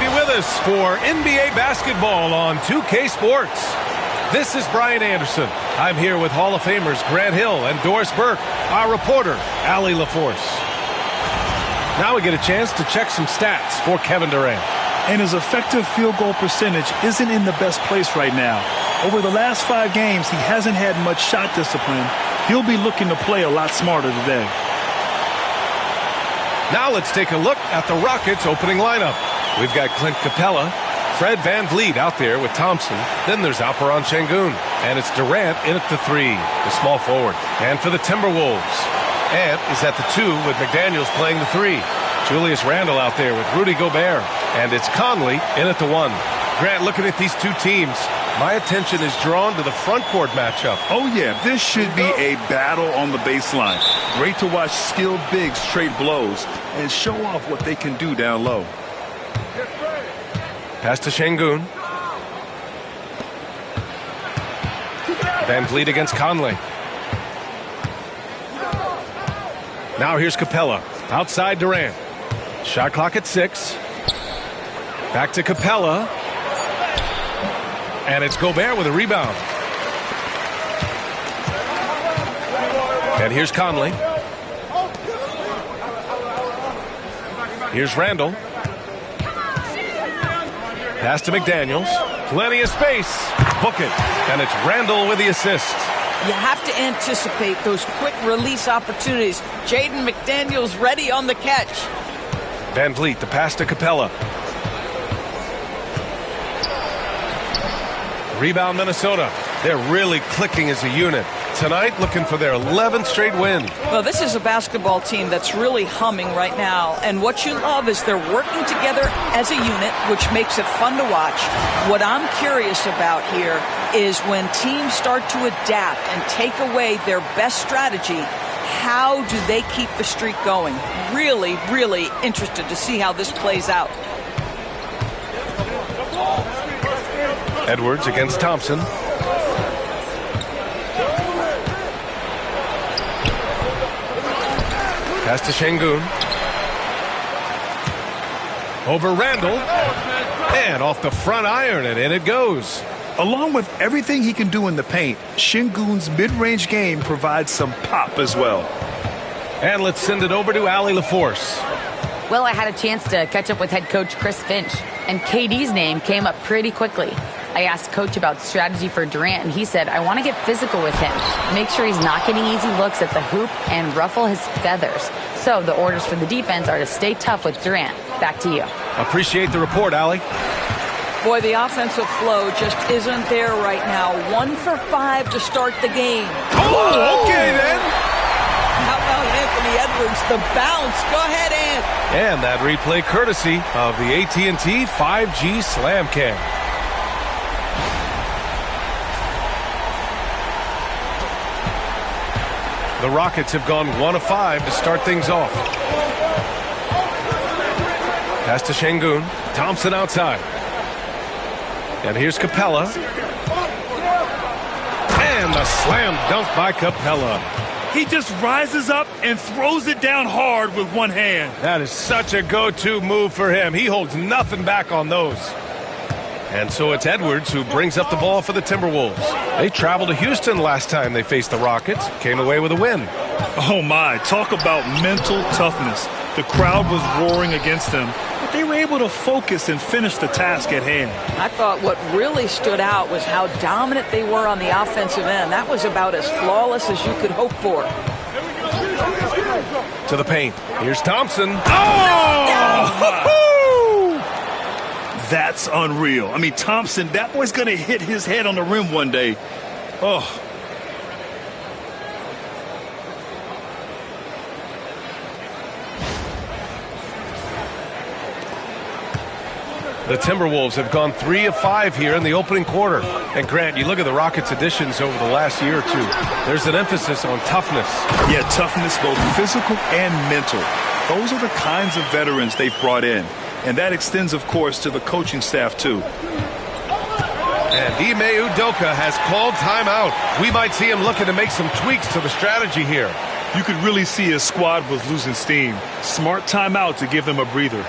be with us for NBA basketball on 2K Sports. This is Brian Anderson. I'm here with Hall of Famers Grant Hill and Doris Burke, our reporter, Allie LaForce. Now we get a chance to check some stats for Kevin Durant. And his effective field goal percentage isn't in the best place right now. Over the last 5 games, he hasn't had much shot discipline. He'll be looking to play a lot smarter today. Now let's take a look at the Rockets' opening lineup. We've got Clint Capella, Fred VanVleet out there with Thompson. Then there's Alperen Şengün. And it's Durant in at the 3, the small forward. And for the Timberwolves, Ant is at the 2 with McDaniels playing the 3. Julius Randle out there with Rudy Gobert. And it's Conley in at the 1. Grant, looking at these two teams, my attention is drawn to the front court matchup. Oh, yeah, this should be a battle on the baseline. Great to watch skilled bigs trade blows and show off what they can do down low. Pass to Şengün. VanVleet against Conley. Now here's Capella. Outside Durant. Shot clock at 6. Back to Capella. And it's Gobert with a rebound. And here's Conley. Here's Randle. Pass to McDaniels. Plenty of space. Book it. And it's Randle with the assist. You have to anticipate those quick release opportunities. Jaden McDaniels ready on the catch. VanVleet, the pass to Capella. Rebound Minnesota. They're really clicking as a unit. Tonight, looking for their 11th straight win. Well, this is a basketball team that's really humming right now. And what you love is they're working together as a unit, which makes it fun to watch. What I'm curious about here is when teams start to adapt and take away their best strategy, how do they keep the streak going? Really, really interested to see how this plays out. Edwards against Thompson. Pass to Şengün. Over Randle. And off the front iron, and in it goes. Along with everything he can do in the paint, Şengün's mid-range game provides some pop as well. And let's send it over to Allie LaForce. Well, I had a chance to catch up with head coach Chris Finch, and KD's name came up pretty quickly. I asked Coach about strategy for Durant, and he said, I want to get physical with him, make sure he's not getting easy looks at the hoop, and ruffle his feathers. So the orders for the defense are to stay tough with Durant. Back to you. Appreciate the report, Allie. Boy, the offensive flow just isn't there right now. 1 for 5 to start the game. Oh, okay then. How about Anthony Edwards, the bounce? Go ahead, Ant. And that replay courtesy of the AT&T 5G Slam Cam. The Rockets have gone 1 of 5 to start things off. Pass to Şengün. Thompson outside. And here's Capella. And the slam dunk by Capella. He just rises up and throws it down hard with one hand. That is such a go-to move for him. He holds nothing back on those. And so it's Edwards who brings up the ball for the Timberwolves. They traveled to Houston last time they faced the Rockets, came away with a win. Oh my, talk about mental toughness. The crowd was roaring against them, but they were able to focus and finish the task at hand. I thought what really stood out was how dominant they were on the offensive end. That was about as flawless as you could hope for. To the paint. Here's Thompson. Oh! That's unreal. I mean, Thompson, that boy's going to hit his head on the rim one day. Oh. The Timberwolves have gone 3 of 5 here in the opening quarter. And Grant, you look at the Rockets' additions over the last year or two. There's an emphasis on toughness. Yeah, toughness, both physical and mental. Those are the kinds of veterans they've brought in. And that extends, of course, to the coaching staff, too. And Ime Udoka has called timeout. We might see him looking to make some tweaks to the strategy here. You could really see his squad was losing steam. Smart timeout to give them a breather.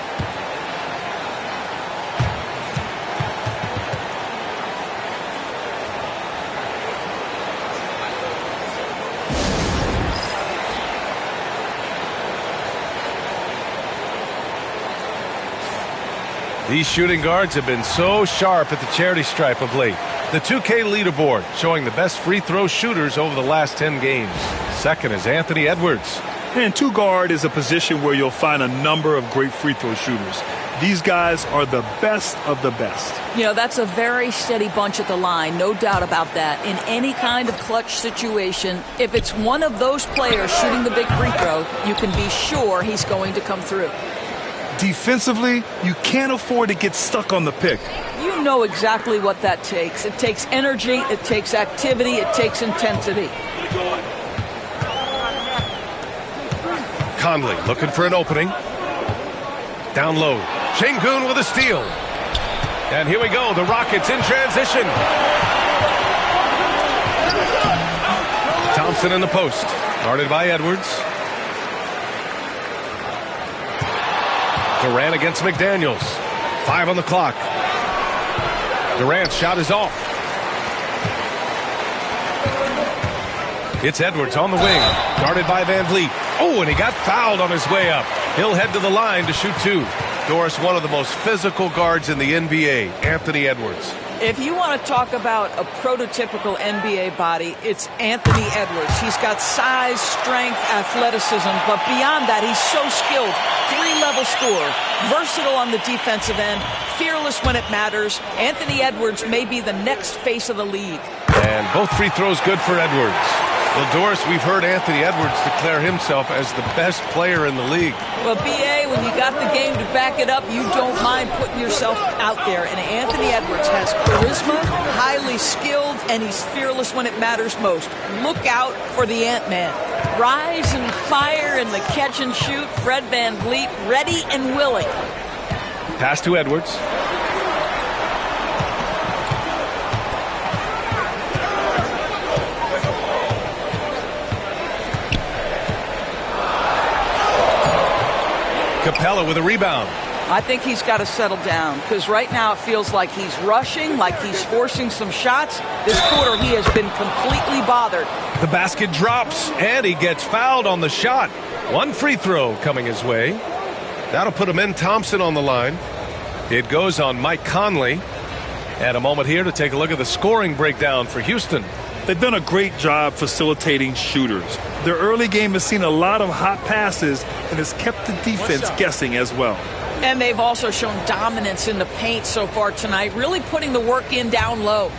These shooting guards have been so sharp at the charity stripe of late. The 2K leaderboard showing the best free throw shooters over the last 10 games. Second is Anthony Edwards. And two guard is a position where you'll find a number of great free throw shooters. These guys are the best of the best. You know, that's a very steady bunch at the line, no doubt about that. In any kind of clutch situation, if it's one of those players shooting the big free throw, you can be sure he's going to come through. Defensively, you can't afford to get stuck on the pick. You know exactly what that takes. It takes energy, it takes activity, it takes intensity. Conley looking for an opening. Down low. Şengün with a steal. And here we go. The Rockets in transition. Thompson in the post. Guarded by Edwards. Durant against McDaniels. 5 on the clock. Durant's shot is off. It's Edwards on the wing. Guarded by Van Vliet. Oh, and he got fouled on his way up. He'll head to the line to shoot 2. Doris, one of the most physical guards in the NBA, Anthony Edwards. If you want to talk about a prototypical NBA body, it's Anthony Edwards. He's got size, strength, athleticism, but beyond that, he's so skilled. 3-level scorer, versatile on the defensive end, fearless when it matters. Anthony Edwards may be the next face of the league. And both free throws good for Edwards. Well, Doris, we've heard Anthony Edwards declare himself as the best player in the league. Well, B.A., when you got the game to back it up, you don't mind putting yourself out there. And Anthony Edwards has charisma, highly skilled, and he's fearless when it matters most. Look out for the Ant-Man. Rise and fire in the catch and shoot. Fred Van Vliet ready and willing. Pass to Edwards. Capella with a rebound. I think he's got to settle down because right now it feels like he's rushing, like he's forcing some shots. This quarter he has been completely bothered. The basket drops and he gets fouled on the shot. 1 free throw coming his way. That'll put him in. Thompson on the line. It goes on Mike Conley. And a moment here to take a look at the scoring breakdown for Houston. They've done a great job facilitating shooters. Their early game has seen a lot of hot passes and has kept the defense guessing as well. And they've also shown dominance in the paint so far tonight, really putting the work in down low.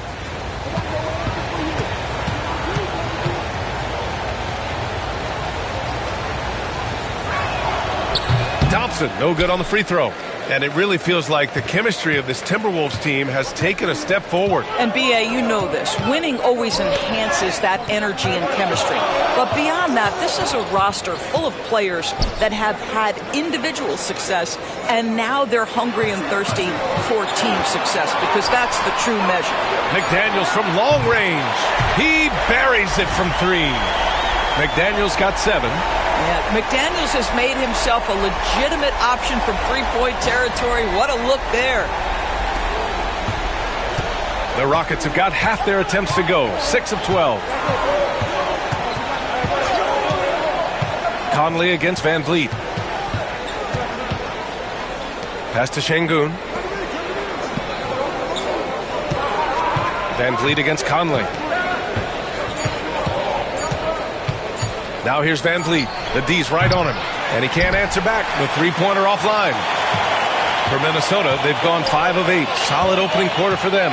Thompson, no good on the free throw. And it really feels like the chemistry of this Timberwolves team has taken a step forward. And, B.A., you know this. Winning always enhances that energy and chemistry. But beyond that, this is a roster full of players that have had individual success, and now they're hungry and thirsty for team success because that's the true measure. McDaniels from long range. He buries it from 3. McDaniels got 7. Yeah, McDaniels has made himself a legitimate option from three-point territory. What a look there. The Rockets have got half their attempts to go. 6 of 12. Conley against Van Vliet. Pass to Şengün. Van Vliet against Conley. Now here's Van Vliet. The D's right on him. And he can't answer back. The three-pointer offline. For Minnesota, they've gone 5 of 8. Solid opening quarter for them.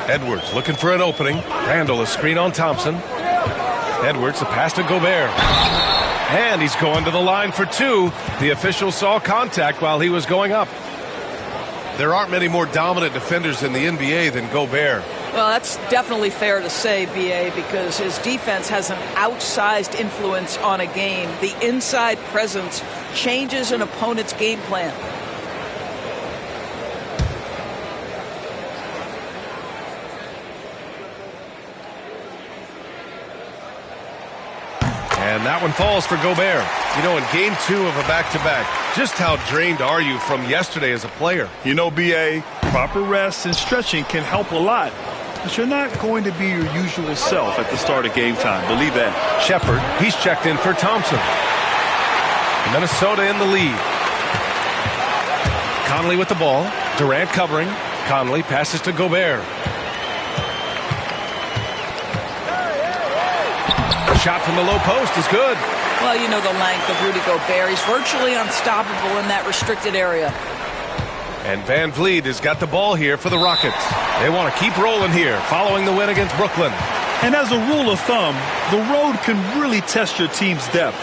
Edwards looking for an opening. Randall a screen on Thompson. Edwards, the pass to Gobert. And he's going to the line for 2. The official saw contact while he was going up. There aren't many more dominant defenders in the NBA than Gobert. Well, that's definitely fair to say, B.A., because his defense has an outsized influence on a game. The inside presence changes an opponent's game plan. And that one falls for Gobert. You know, in game 2 of a back-to-back, just how drained are you from yesterday as a player? You know, B.A., proper rest and stretching can help a lot. But you're not going to be your usual self at the start of game time. Believe that. Shepard, he's checked in for Thompson. Minnesota in the lead. Conley with the ball. Durant covering. Conley passes to Gobert. Shot from the low post is good. Well, you know the length of Rudy Gobert. He's virtually unstoppable in that restricted area. And Van Vliet has got the ball here for the Rockets. They want to keep rolling here following the win against Brooklyn. And as a rule of thumb, the road can really test your team's depth.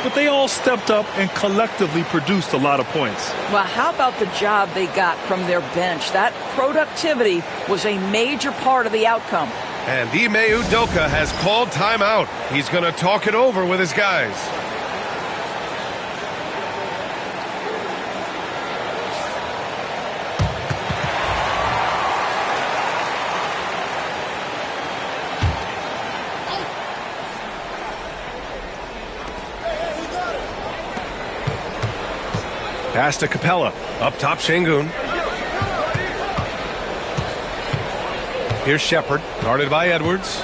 But they all stepped up and collectively produced a lot of points. Well, how about the job they got from their bench? That productivity was a major part of the outcome. And Ime Udoka has called timeout. He's going to talk it over with his guys. Pass to Capella. Up top, Şengün. Here's Shepherd, guarded by Edwards.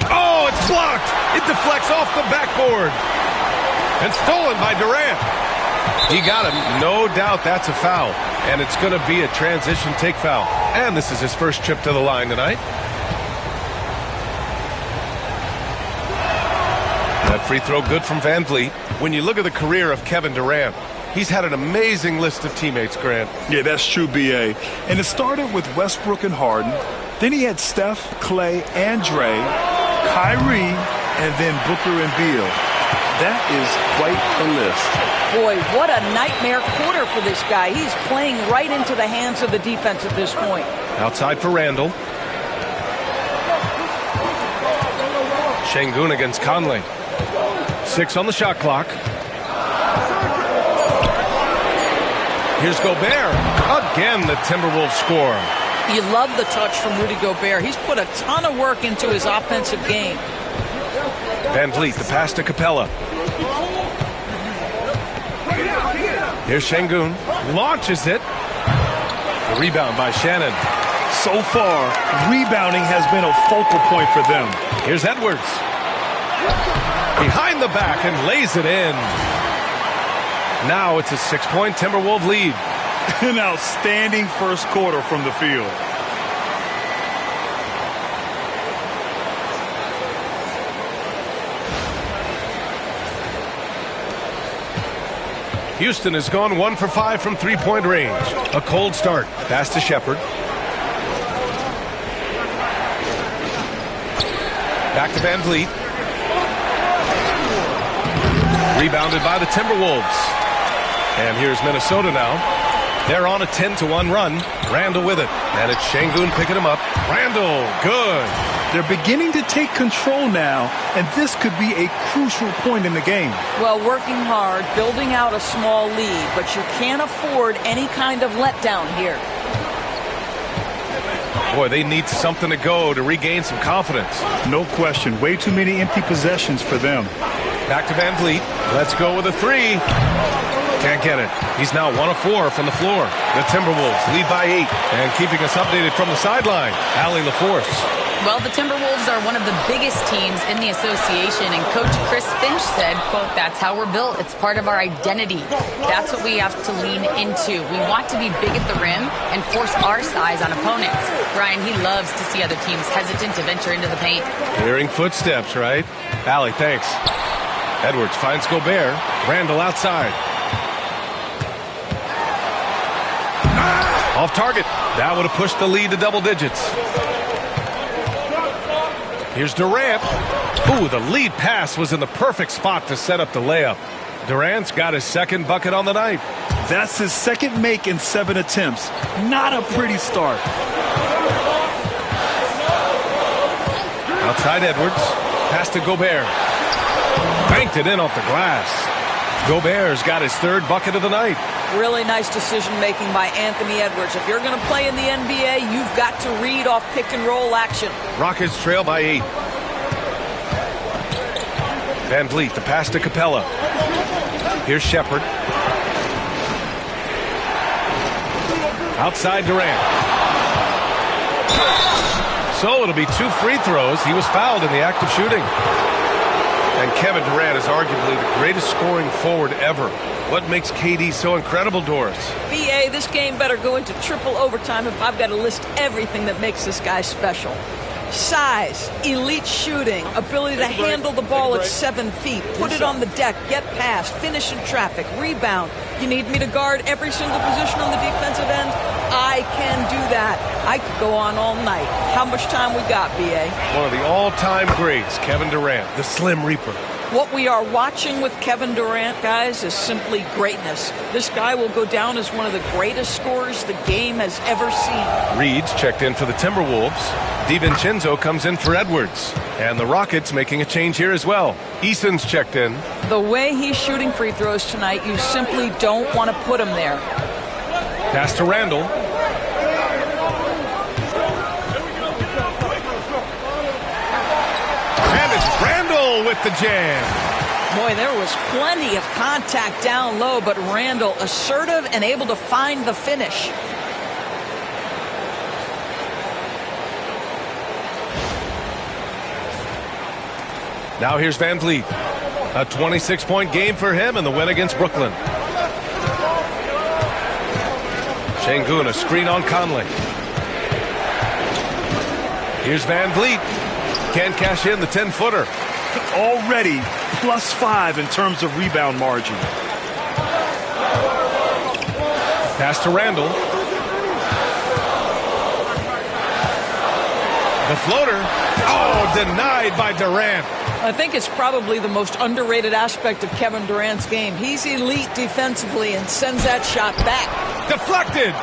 Oh, it's blocked! It deflects off the backboard. And stolen by Durant. He got him. No doubt that's a foul. And it's going to be a transition take foul. And this is his first trip to the line tonight. That free throw good from Van Vliet. When you look at the career of Kevin Durant, he's had an amazing list of teammates, Grant. Yeah, that's true, B.A. And it started with Westbrook and Harden. Then he had Steph, Clay, and Dre, Kyrie, and then Booker and Beal. That is quite a list. Boy, what a nightmare quarter for this guy. He's playing right into the hands of the defense at this point. Outside for Randall. Şengün against Conley. 6 on the shot clock. Here's Gobert. Again, the Timberwolves score. You love the touch from Rudy Gobert. He's put a ton of work into his offensive game. Van Vliet, the pass to Capella. Here's Şengün. Launches it. The rebound by Shannon. So far, rebounding has been a focal point for them. Here's Edwards. Behind the back and lays it in. Now it's a 6-point Timberwolves lead. An outstanding first quarter from the field. Houston has gone 1 for 5 from three-point range. A cold start. Pass to Shepherd. Back to Van Vliet. Rebounded by the Timberwolves. And here's Minnesota now. They're on a 10-1 run. Randall with it. And it's Şengün picking him up. Randall, good. They're beginning to take control now, and this could be a crucial point in the game. Well, working hard, building out a small lead, but you can't afford any kind of letdown here. Boy, they need something to go to regain some confidence. No question. Way too many empty possessions for them. Back to Van Vliet. Let's go with a 3. Can't get it. He's now 1 of 4 from the floor. The Timberwolves lead by 8. And keeping us updated from the sideline, Allie LaForce. Well, the Timberwolves are one of the biggest teams in the association, and Coach Chris Finch said, quote, "That's how we're built. It's part of our identity. That's what we have to lean into. We want to be big at the rim and force our size on opponents." Brian, he loves to see other teams hesitant to venture into the paint. Hearing footsteps, right? Allie, thanks. Edwards finds Gobert. Randall outside. Off target. That would have pushed the lead to double digits. Here's Durant. Ooh, the lead pass was in the perfect spot to set up the layup. Durant's got his second bucket on the night. That's his second make in 7 attempts. Not a pretty start. Outside Edwards. Pass to Gobert. Banked it in off the glass. Gobert's got his third bucket of the night. Really nice decision-making by Anthony Edwards. If you're going to play in the NBA, you've got to read off pick-and-roll action. Rockets trail by 8. Van Vliet, the pass to Capella. Here's Shepherd. Outside Durant. So it'll be 2 free throws. He was fouled in the act of shooting. And Kevin Durant is arguably the greatest scoring forward ever. What makes KD so incredible, Doris? BA, this game better go into triple overtime if I've got to list everything that makes this guy special. Size, elite shooting, ability to handle the ball at 7 feet, put it on the deck, get past, finish in traffic, rebound. You need me to guard every single position on the defensive end? I can do that. I could go on all night. How much time we got, BA? One of the all-time greats, Kevin Durant, the Slim Reaper. What we are watching with Kevin Durant, guys, is simply greatness. This guy will go down as one of the greatest scorers the game has ever seen. Reed's checked in for the Timberwolves. DiVincenzo comes in for Edwards. And the Rockets making a change here as well. Eason's checked in. The way he's shooting free throws tonight, you simply don't want to put him there. Pass to Randall. And it's Randall with the jam. Boy, there was plenty of contact down low, but Randall assertive and able to find the finish. Now here's Van Vliet. A 26-point game for him in the win against Brooklyn. Şengün, a screen on Conley. Here's Van Vliet. Can't cash in the 10-footer. Already +5 in terms of rebound margin. Pass to Randall. The floater. Oh, denied by Durant. I think it's probably the most underrated aspect of Kevin Durant's game. He's elite defensively and sends that shot back. Deflected.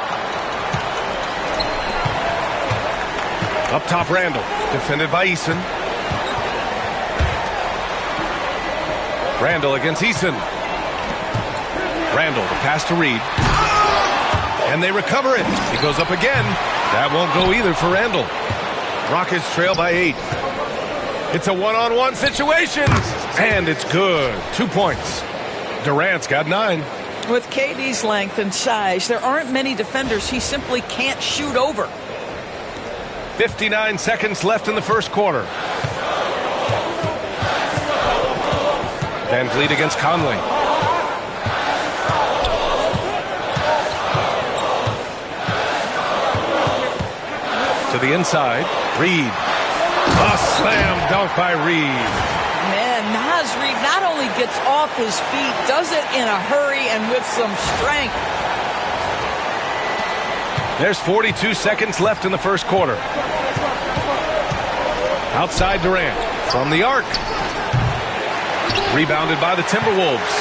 Up top, Randall. Defended by Eason. Randall against Eason. Randall, the pass to Reed. And they recover it. He goes up again. That won't go either for Randall. Rockets trail by 8. It's a one-on-one situation. And it's good. 2 points. Durant's got 9. With KD's length and size, there aren't many defenders he simply can't shoot over. 59 seconds left in the first quarter. Van Vliet against Conley. To the inside. Reed. A slam dunk by Reed. Man, Naz Reed not only gets off his feet, does it in a hurry and with some strength. There's 42 seconds left in the first quarter. Outside Durant. From the arc. Rebounded by the Timberwolves.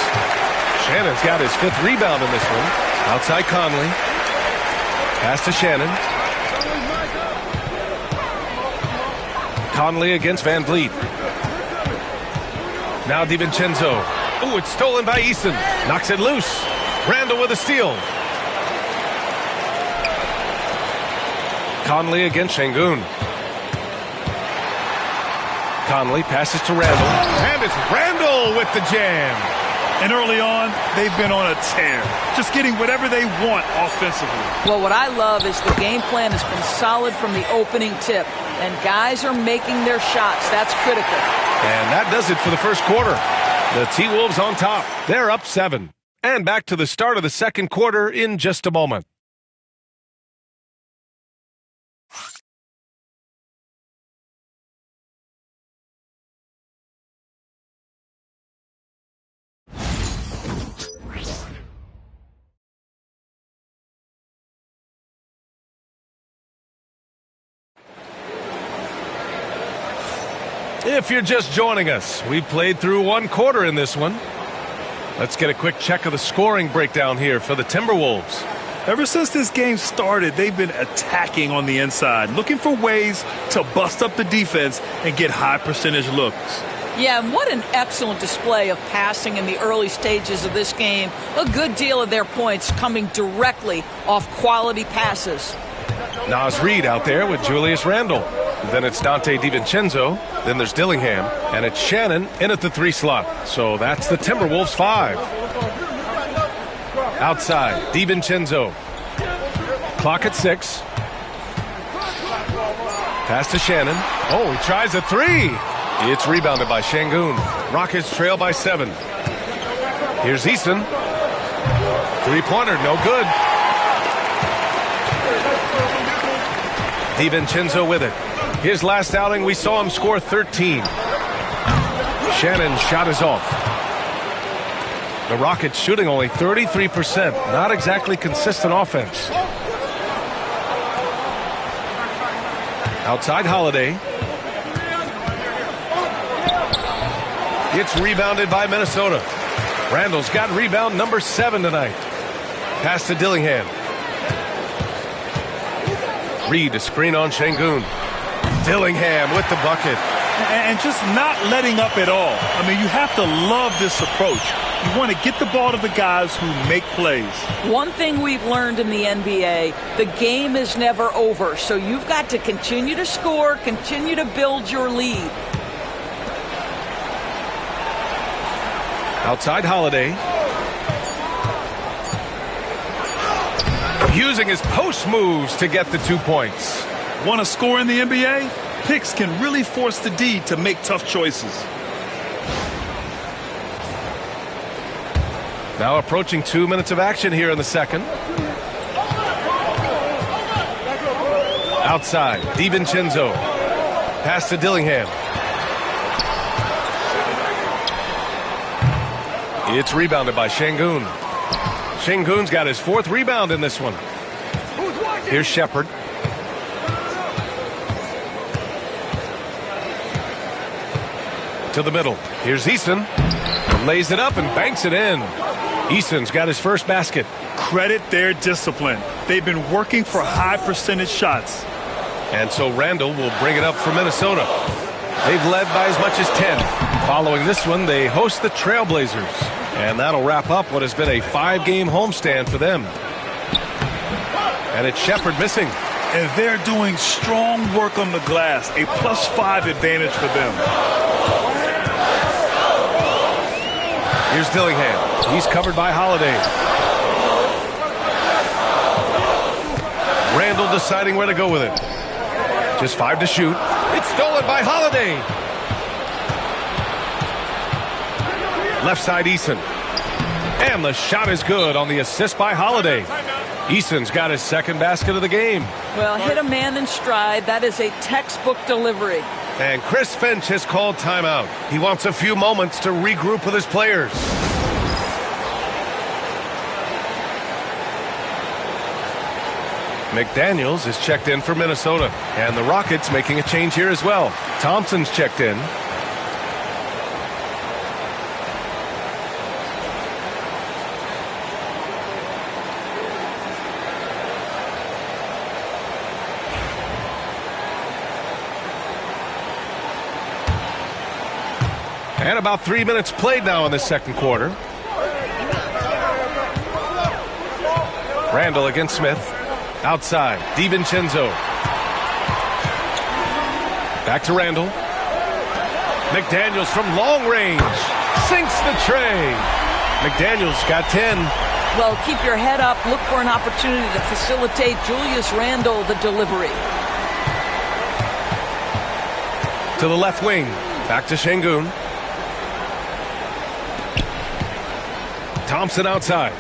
Shannon's got his 5th rebound in this one. Outside Conley. Pass to Shannon. Conley against Van Vliet. Now DiVincenzo. Ooh, it's stolen by Eason. Knocks it loose. Randall with a steal. Conley against Şengün. Conley passes to Randall. And it's Randall with the jam. And early on, they've been on a tear. Just getting whatever they want offensively. Well, what I love is the game plan has been solid from the opening tip. And guys are making their shots. That's critical. And that does it for the first quarter. The T-Wolves on top. They're up 7. And back to the start of the second quarter in just a moment. If you're just joining us, we played through 1 quarter in this one. Let's get a quick check of the scoring breakdown here for the Timberwolves. Ever since this game started, they've been attacking on the inside, looking for ways to bust up the defense and get high percentage looks. Yeah, and what an excellent display of passing in the early stages of this game. A good deal of their points coming directly off quality passes. Naz Reed out there with Julius Randle. Then it's Dante DiVincenzo. Then there's Dillingham. And it's Shannon in at the 3 slot. So that's the Timberwolves 5. Outside, DiVincenzo. Clock at 6. Pass to Shannon. Oh, he tries a 3. It's rebounded by Şengün. Rockets trail by 7. Here's Easton. Three-pointer, no good. DiVincenzo with it. His last outing, we saw him score 13. Shannon's shot is off. The Rockets shooting only 33%. Not exactly consistent offense. Outside Holiday. It's rebounded by Minnesota. Randall's got rebound number 7 tonight. Pass to Dillingham. Reed to screen on Şengün. Dillingham with the bucket. And just not letting up at all. I mean, you have to love this approach. You want to get the ball to the guys who make plays. One thing we've learned in the NBA, the game is never over. So you've got to continue to score, continue to build your lead. Outside Holiday. Using his post moves to get the 2 points. Want to score in the NBA? Picks can really force the D to make tough choices. Now approaching 2 minutes of action here in the second. Outside, DiVincenzo. Pass to Dillingham. It's rebounded by Şengün. Şengün's got his 4th rebound in this one. Here's Shepherd. To the middle. Here's Easton. Lays it up and banks it in. Easton's got his first basket. Credit their discipline. They've been working for high percentage shots. And so Randall will bring it up for Minnesota. They've led by as much as 10. Following this one, they host the Trailblazers. And that'll wrap up what has been a 5-game homestand for them. And it's Shepherd missing. And they're doing strong work on the glass. A +5 advantage for them. Here's Dillingham. He's covered by Holiday. Randall deciding where to go with it. Just 5 to shoot. It's stolen by Holiday. Left side Easton. And the shot is good on the assist by Holiday. Easton's got his 2nd basket of the game. Well, hit a man in stride. That is a textbook delivery. And Chris Finch has called timeout. He wants a few moments to regroup with his players. McDaniels is checked in for Minnesota. And the Rockets making a change here as well. Thompson's checked in. And about 3 minutes played now in the second quarter. Randall against Smith. Outside, DiVincenzo. Back to Randall. McDaniels from long range. Sinks the tray. McDaniels got 10. Well, keep your head up. Look for an opportunity to facilitate Julius Randle the delivery. To the left wing. Back to Şengün. Thompson outside.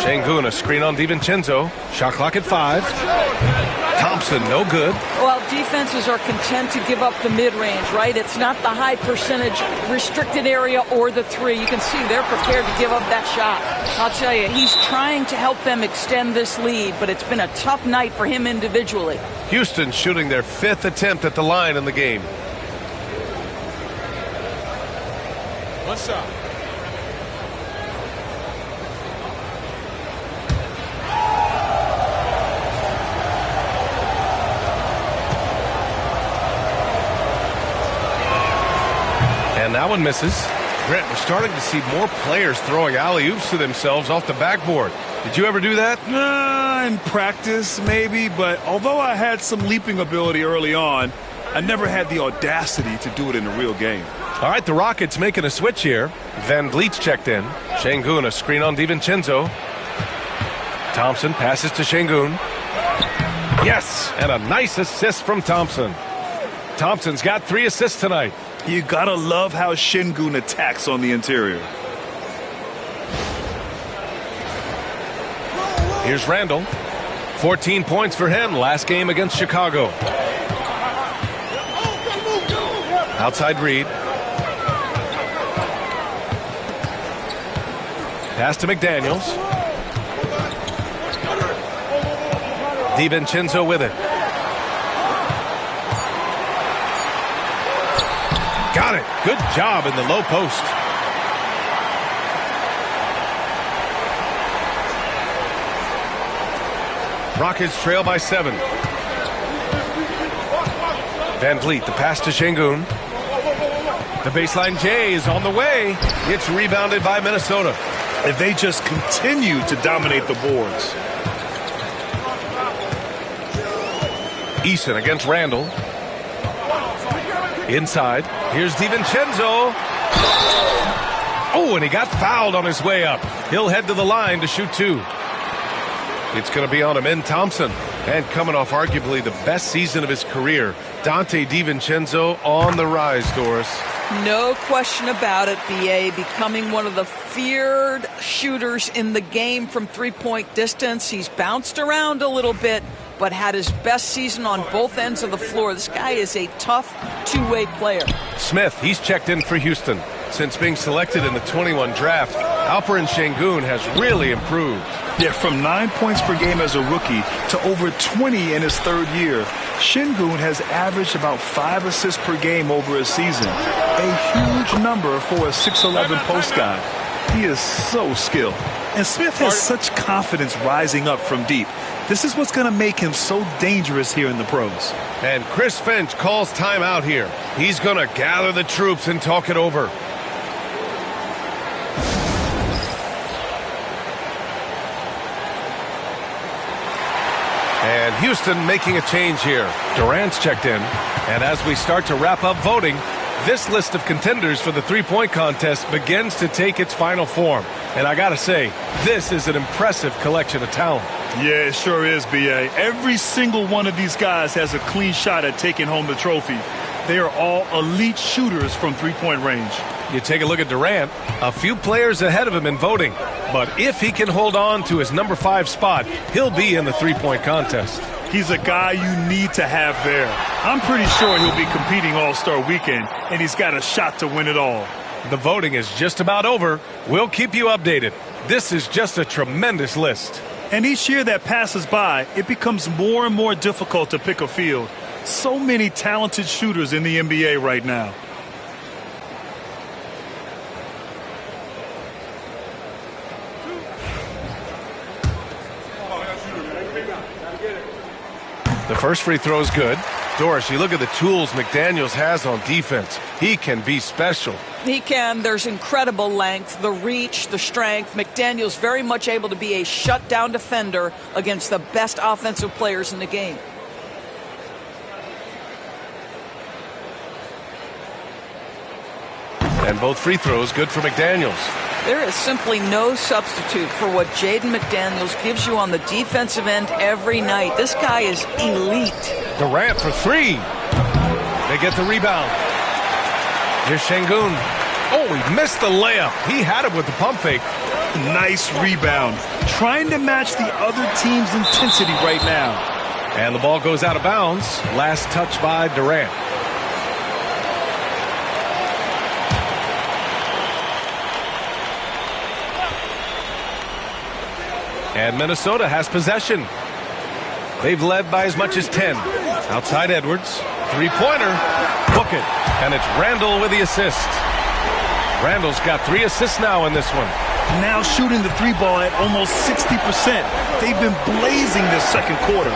Şengün a screen on DiVincenzo. Shot clock at 5. Thompson no good. Well, defenses are content to give up the mid-range, right? It's not the high percentage restricted area or the 3. You can see they're prepared to give up that shot. I'll tell you, he's trying to help them extend this lead, but it's been a tough night for him individually. Houston shooting their 5th attempt at the line in the game. What's up? And that one misses. Grant, we're starting to see more players throwing alley-oops to themselves off the backboard. Did you ever do that? In practice, maybe, but although I had some leaping ability early on, I never had the audacity to do it in a real game. All right, the Rockets making a switch here. Van Vliet's checked in. Şengün a screen on DiVincenzo. Thompson passes to Şengün. Yes, and a nice assist from Thompson. Thompson's got 3 assists tonight. You gotta love how Şengün attacks on the interior. Here's Randall. 14 points for him last game against Chicago. Outside Reed. Pass to McDaniels. DiVincenzo with it. Got it. Good job in the low post. Rockets trail by 7. Van Vliet, the pass to Şengün. The baseline J is on the way. It's rebounded by Minnesota. If they just continue to dominate the boards. Eason against Randall. Inside. Here's DiVincenzo. Oh, and he got fouled on his way up. He'll head to the line to shoot 2. It's going to be on Amin Thompson. And coming off arguably the best season of his career, Dante DiVincenzo on the rise, Doris. No question about it, B.A. Becoming one of the feared shooters in the game from three-point distance. He's bounced around a little bit, but had his best season on both ends of the floor. This guy is a tough two-way player. Smith, he's checked in for Houston. Since being selected in the 21 draft, Alperen Şengün has really improved. Yeah, from 9 points per game as a rookie to over 20 in his third year, Şengün has averaged about 5 assists per game over a season. A huge number for a 6'11 post guy. He is so skilled. And Smith has such confidence rising up from deep. This is what's going to make him so dangerous here in the pros. And Chris Finch calls timeout here. He's going to gather the troops and talk it over. And Houston making a change here. Durant's checked in. And as we start to wrap up voting, this list of contenders for the three-point contest begins to take its final form. And I got to say, this is an impressive collection of talent. Yeah, it sure is, B.A. Every single one of these guys has a clean shot at taking home the trophy. They are all elite shooters from three-point range. You take a look at Durant, a few players ahead of him in voting. But if he can hold on to his number 5 spot, he'll be in the three-point contest. He's a guy you need to have there. I'm pretty sure he'll be competing All-Star Weekend, and he's got a shot to win it all. The voting is just about over. We'll keep you updated. This is just a tremendous list. And each year that passes by, it becomes more and more difficult to pick a field. So many talented shooters in the NBA right now. The first free throw is good. Doris, you look at the tools McDaniels has on defense. He can be special. He can. There's incredible length, the reach, the strength. McDaniels very much able to be a shutdown defender against the best offensive players in the game. And both free throws good for McDaniels. There is simply no substitute for what Jaden McDaniels gives you on the defensive end every night. This guy is elite. Durant for 3. They get the rebound. Here's Şengün. Oh, he missed the layup. He had it with the pump fake. Nice rebound. Trying to match the other team's intensity right now. And the ball goes out of bounds. Last touch by Durant. And Minnesota has possession. They've led by as much as 10. Outside Edwards. Three-pointer. Book it. And it's Randall with the assist. Randall's got 3 assists now in this one. Now shooting the 3 ball at almost 60%. They've been blazing this second quarter.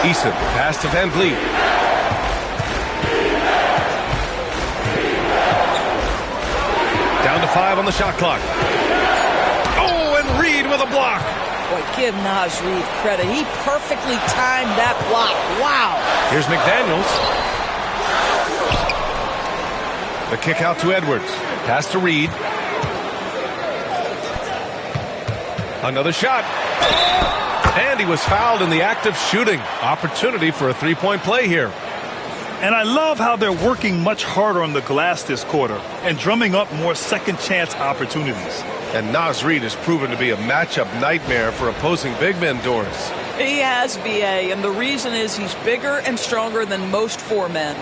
Eason, pass to Van Vliet. Down to 5 on the shot clock. Oh, and Reed with a block. Boy, give Naz Reid credit. He perfectly timed that block. Wow. Here's McDaniels. The kick out to Edwards. Pass to Reed. Another shot. And he was fouled in the act of shooting. Opportunity for a three-point play here. And I love how they're working much harder on the glass this quarter and drumming up more second chance opportunities. And Naz Reid has proven to be a matchup nightmare for opposing big men, Doris. He has, BA, and the reason is he's bigger and stronger than most 4 men.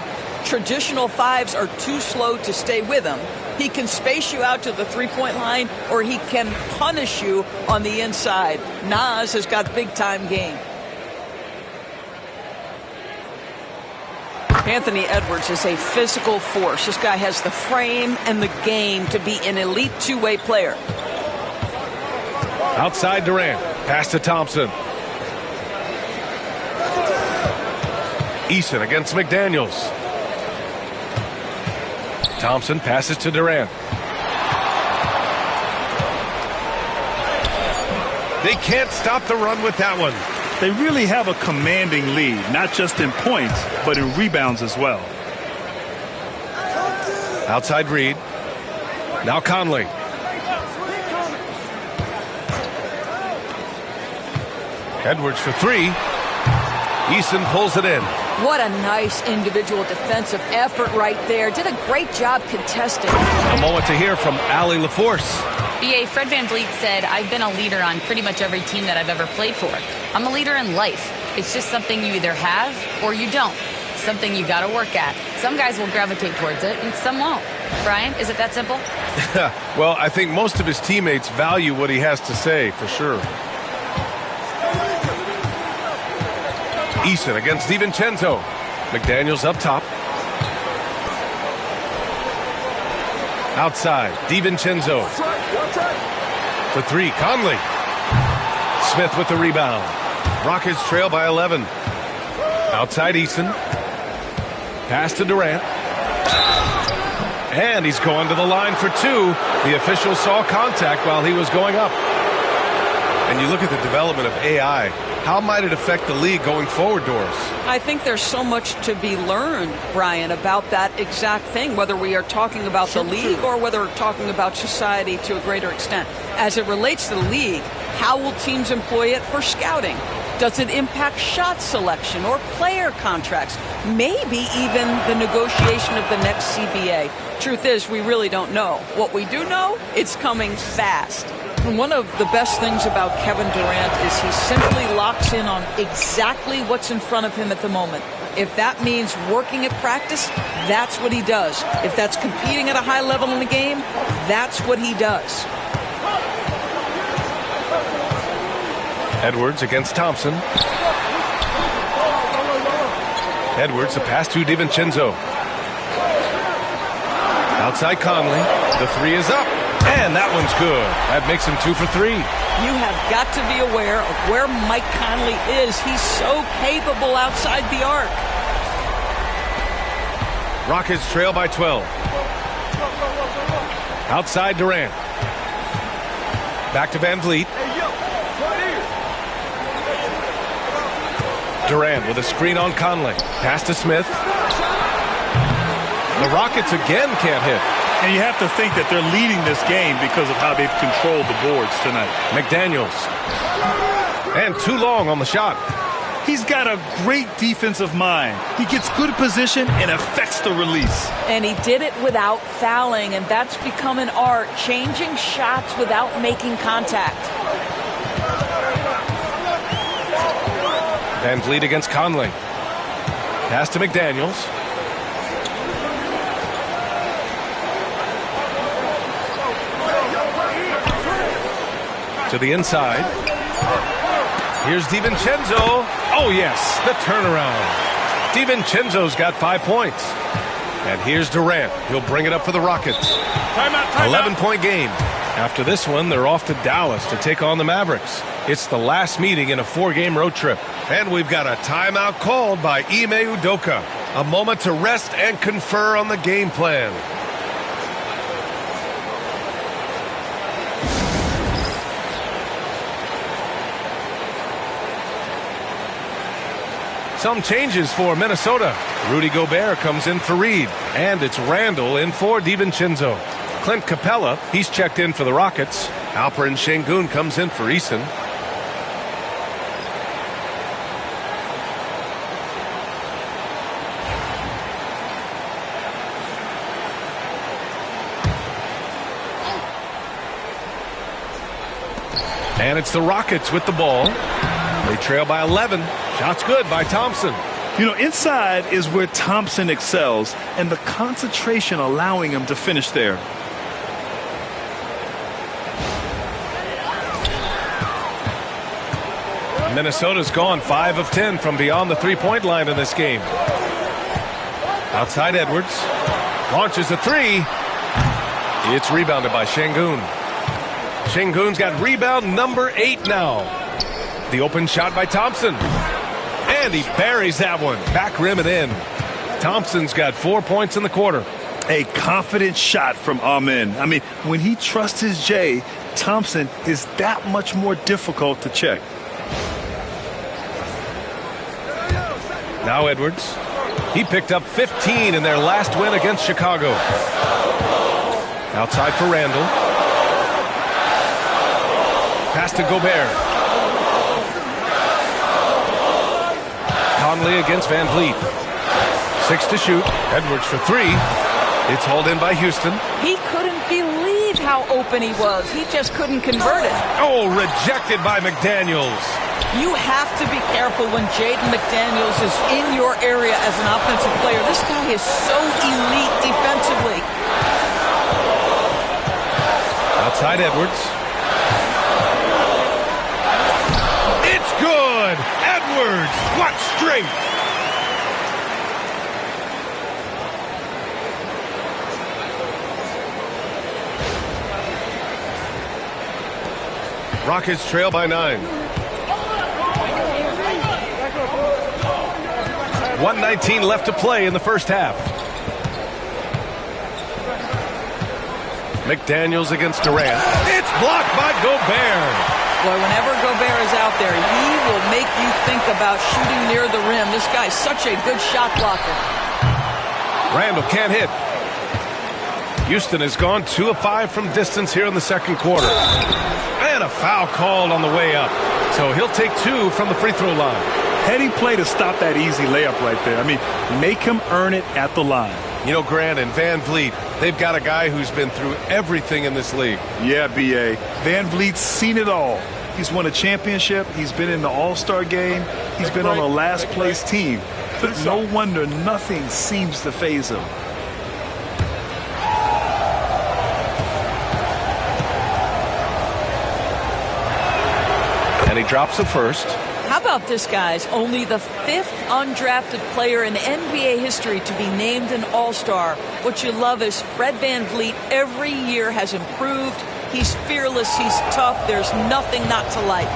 Traditional 5s are too slow to stay with him. He can space you out to the three-point line, or he can punish you on the inside. Naz has got big-time game. Anthony Edwards is a physical force. This guy has the frame and the game to be an elite two-way player. Outside Durant. Pass to Thompson. Eason against McDaniels. Thompson passes to Durant. They can't stop the run with that one. They really have a commanding lead, not just in points, but in rebounds as well. Outside Reed. Now Conley. Edwards for 3. Eason pulls it in. What a nice individual defensive effort right there. Did a great job contesting. A moment to hear from Allie LaForce. BA, Fred VanVleet said, I've been a leader on pretty much every team that I've ever played for. I'm a leader in life. It's just something you either have or you don't. Something you got to work at. Some guys will gravitate towards it and some won't. Brian, is it that simple? Well, I think most of his teammates value what he has to say, for sure. Eason against DiVincenzo. McDaniels up top. Outside, DiVincenzo. For 3, Conley. Smith with the rebound. Rockets trail by 11. Outside Eason. Pass to Durant. And he's going to the line for 2. The official saw contact while he was going up. And you look at the development of AI. How might it affect the league going forward, Doris? I think there's so much to be learned, Brian, about that exact thing, whether we are talking about the league or whether we're talking about society to a greater extent. As it relates to the league, how will teams employ it for scouting? Does it impact shot selection or player contracts? Maybe even the negotiation of the next CBA. Truth is, we really don't know. What we do know, it's coming fast. And one of the best things about Kevin Durant is he simply locks in on exactly what's in front of him at the moment. If that means working at practice, that's what he does. If that's competing at a high level in the game, that's what he does. Edwards against Thompson. Edwards, a pass to DiVincenzo. Outside Conley. The 3 is up. And that one's good. That makes him 2 for 3. You have got to be aware of where Mike Conley is. He's so capable outside the arc. Rockets trail by 12. Outside Durant. Back to VanVleet. Durant with a screen on Conley. Pass to Smith. The Rockets again can't hit. And you have to think that they're leading this game because of how they've controlled the boards tonight. McDaniels. And too long on the shot. He's got a great defensive mind. He gets good position and affects the release. And he did it without fouling, and that's become an art, changing shots without making contact. VanVleet against Conley. Pass to McDaniels. To the inside. Here's DiVincenzo. Oh, yes, the turnaround. DiVincenzo's got 5 points. And here's Durant. He'll bring it up for the Rockets. Timeout. 11-point game. After this one, they're off to Dallas to take on the Mavericks. It's the last meeting in a 4-game road trip. And we've got a timeout called by Ime Udoka. A moment to rest and confer on the game plan. Some changes for Minnesota. Rudy Gobert comes in for Reed. And it's Randall in for DiVincenzo. Clint Capella, he's checked in for the Rockets. Alperen Şengün comes in for Eason. And it's the Rockets with the ball. They trail by 11. Shot's good by Thompson. You know, inside is where Thompson excels, and the concentration allowing him to finish there. Minnesota's gone 5 of 10 from beyond the three-point line in this game. Outside Edwards. Launches a three. It's rebounded by Şengün. Şengün's got rebound number 8 now. The open shot by Thompson. And he buries that one. Back rim and in. Thompson's got 4 points in the quarter. A confident shot from Amen. I mean, when he trusts his J, Thompson is that much more difficult to check. Now Edwards. He picked up 15 in their last win against Chicago. Outside for Randall. Pass to Gobert. Conley against Van Vliet. 6 to shoot. Edwards for 3. It's hauled in by Houston. He couldn't believe how open he was. He just couldn't convert it. Oh, rejected by McDaniels. You have to be careful when Jaden McDaniels is in your area as an offensive player. This guy is so elite defensively. Outside Edwards. It's good. Edwards. What strength. Rockets trail by 9. 1:19 left to play in the first half. McDaniels against Durant. It's blocked by Gobert. Boy, whenever Gobert is out there, he will make you think about shooting near the rim. This guy's such a good shot blocker. Randall can't hit. Houston has gone 2 of 5 from distance here in the second quarter. And a foul called on the way up. So he'll take 2 from the free throw line. Heady play to stop that easy layup right there. I mean, make him earn it at the line. You know, Grant and Van Vliet, they've got a guy who's been through everything in this league. Yeah, B.A. Van Vliet's seen it all. He's won a championship. He's been in the All-Star game. He's been on a last-place team. But no wonder nothing seems to faze him. And he drops the first. How about this, guys? Only the 5th undrafted player in NBA history to be named an All-Star. What you love is Fred Van Vliet every year has improved. He's fearless. He's tough. There's nothing not to like.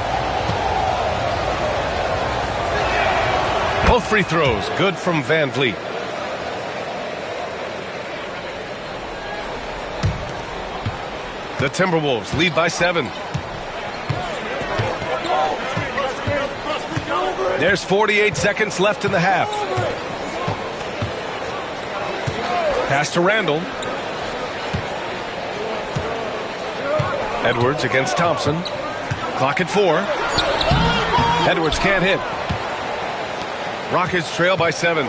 Both free throws good from Van Vliet. The Timberwolves lead by 7. There's 48 seconds left in the half. Pass to Randall. Edwards against Thompson. Clock at 4. Edwards can't hit. Rockets trail by 7.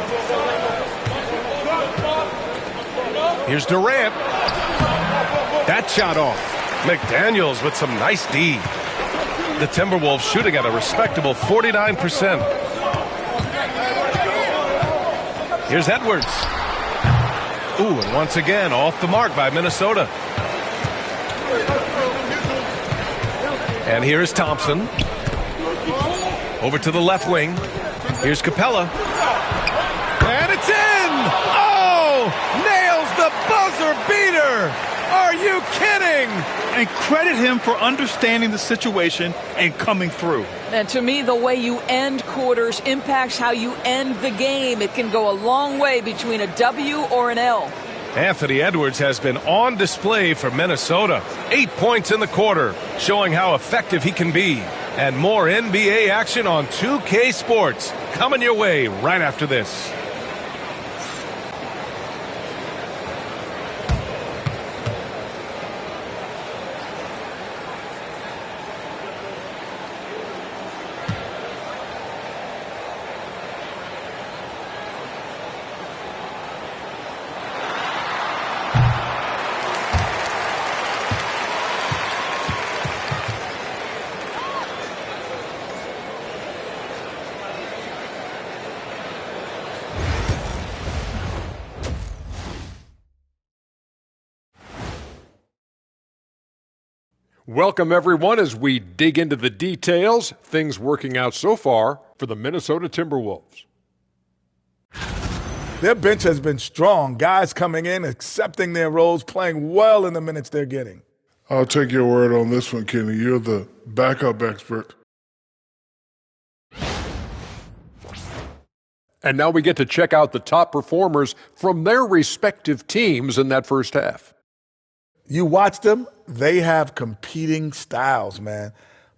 Here's Durant. That shot off. McDaniels with some nice D. The Timberwolves shooting at a respectable 49%. Here's Edwards. Ooh, and once again off the mark by Minnesota. And here is Thompson. Over to the left wing. Here's Capella. And it's in! Oh! Nails the buzzer beater! Are you kidding? And credit him for understanding the situation and coming through. And to me, the way you end quarters impacts how you end the game. It can go a long way between a W or an L. Anthony Edwards has been on display for Minnesota. 8 points in the quarter, showing how effective he can be. And more NBA action on 2K Sports coming your way right after this. Welcome, everyone, as we dig into the details. Things working out so far for the Minnesota Timberwolves. Their bench has been strong. Guys coming in, accepting their roles, playing well in the minutes they're getting. I'll take your word on this one, Kenny. You're the backup expert. And now we get to check out the top performers from their respective teams in that first half. You watch them, they have competing styles, man.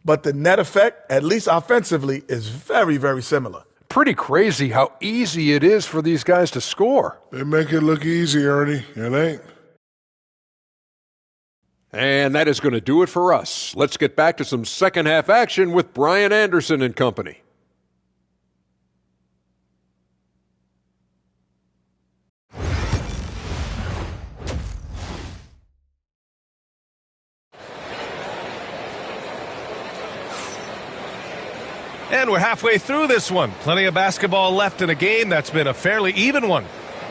But the net effect, at least offensively, is very, very similar. Pretty crazy how easy it is for these guys to score. They make it look easy, Ernie. It ain't. And that is going to do it for us. Let's get back to some second half action with Brian Anderson and company. And we're halfway through this one. Plenty of basketball left in a game that's been a fairly even one.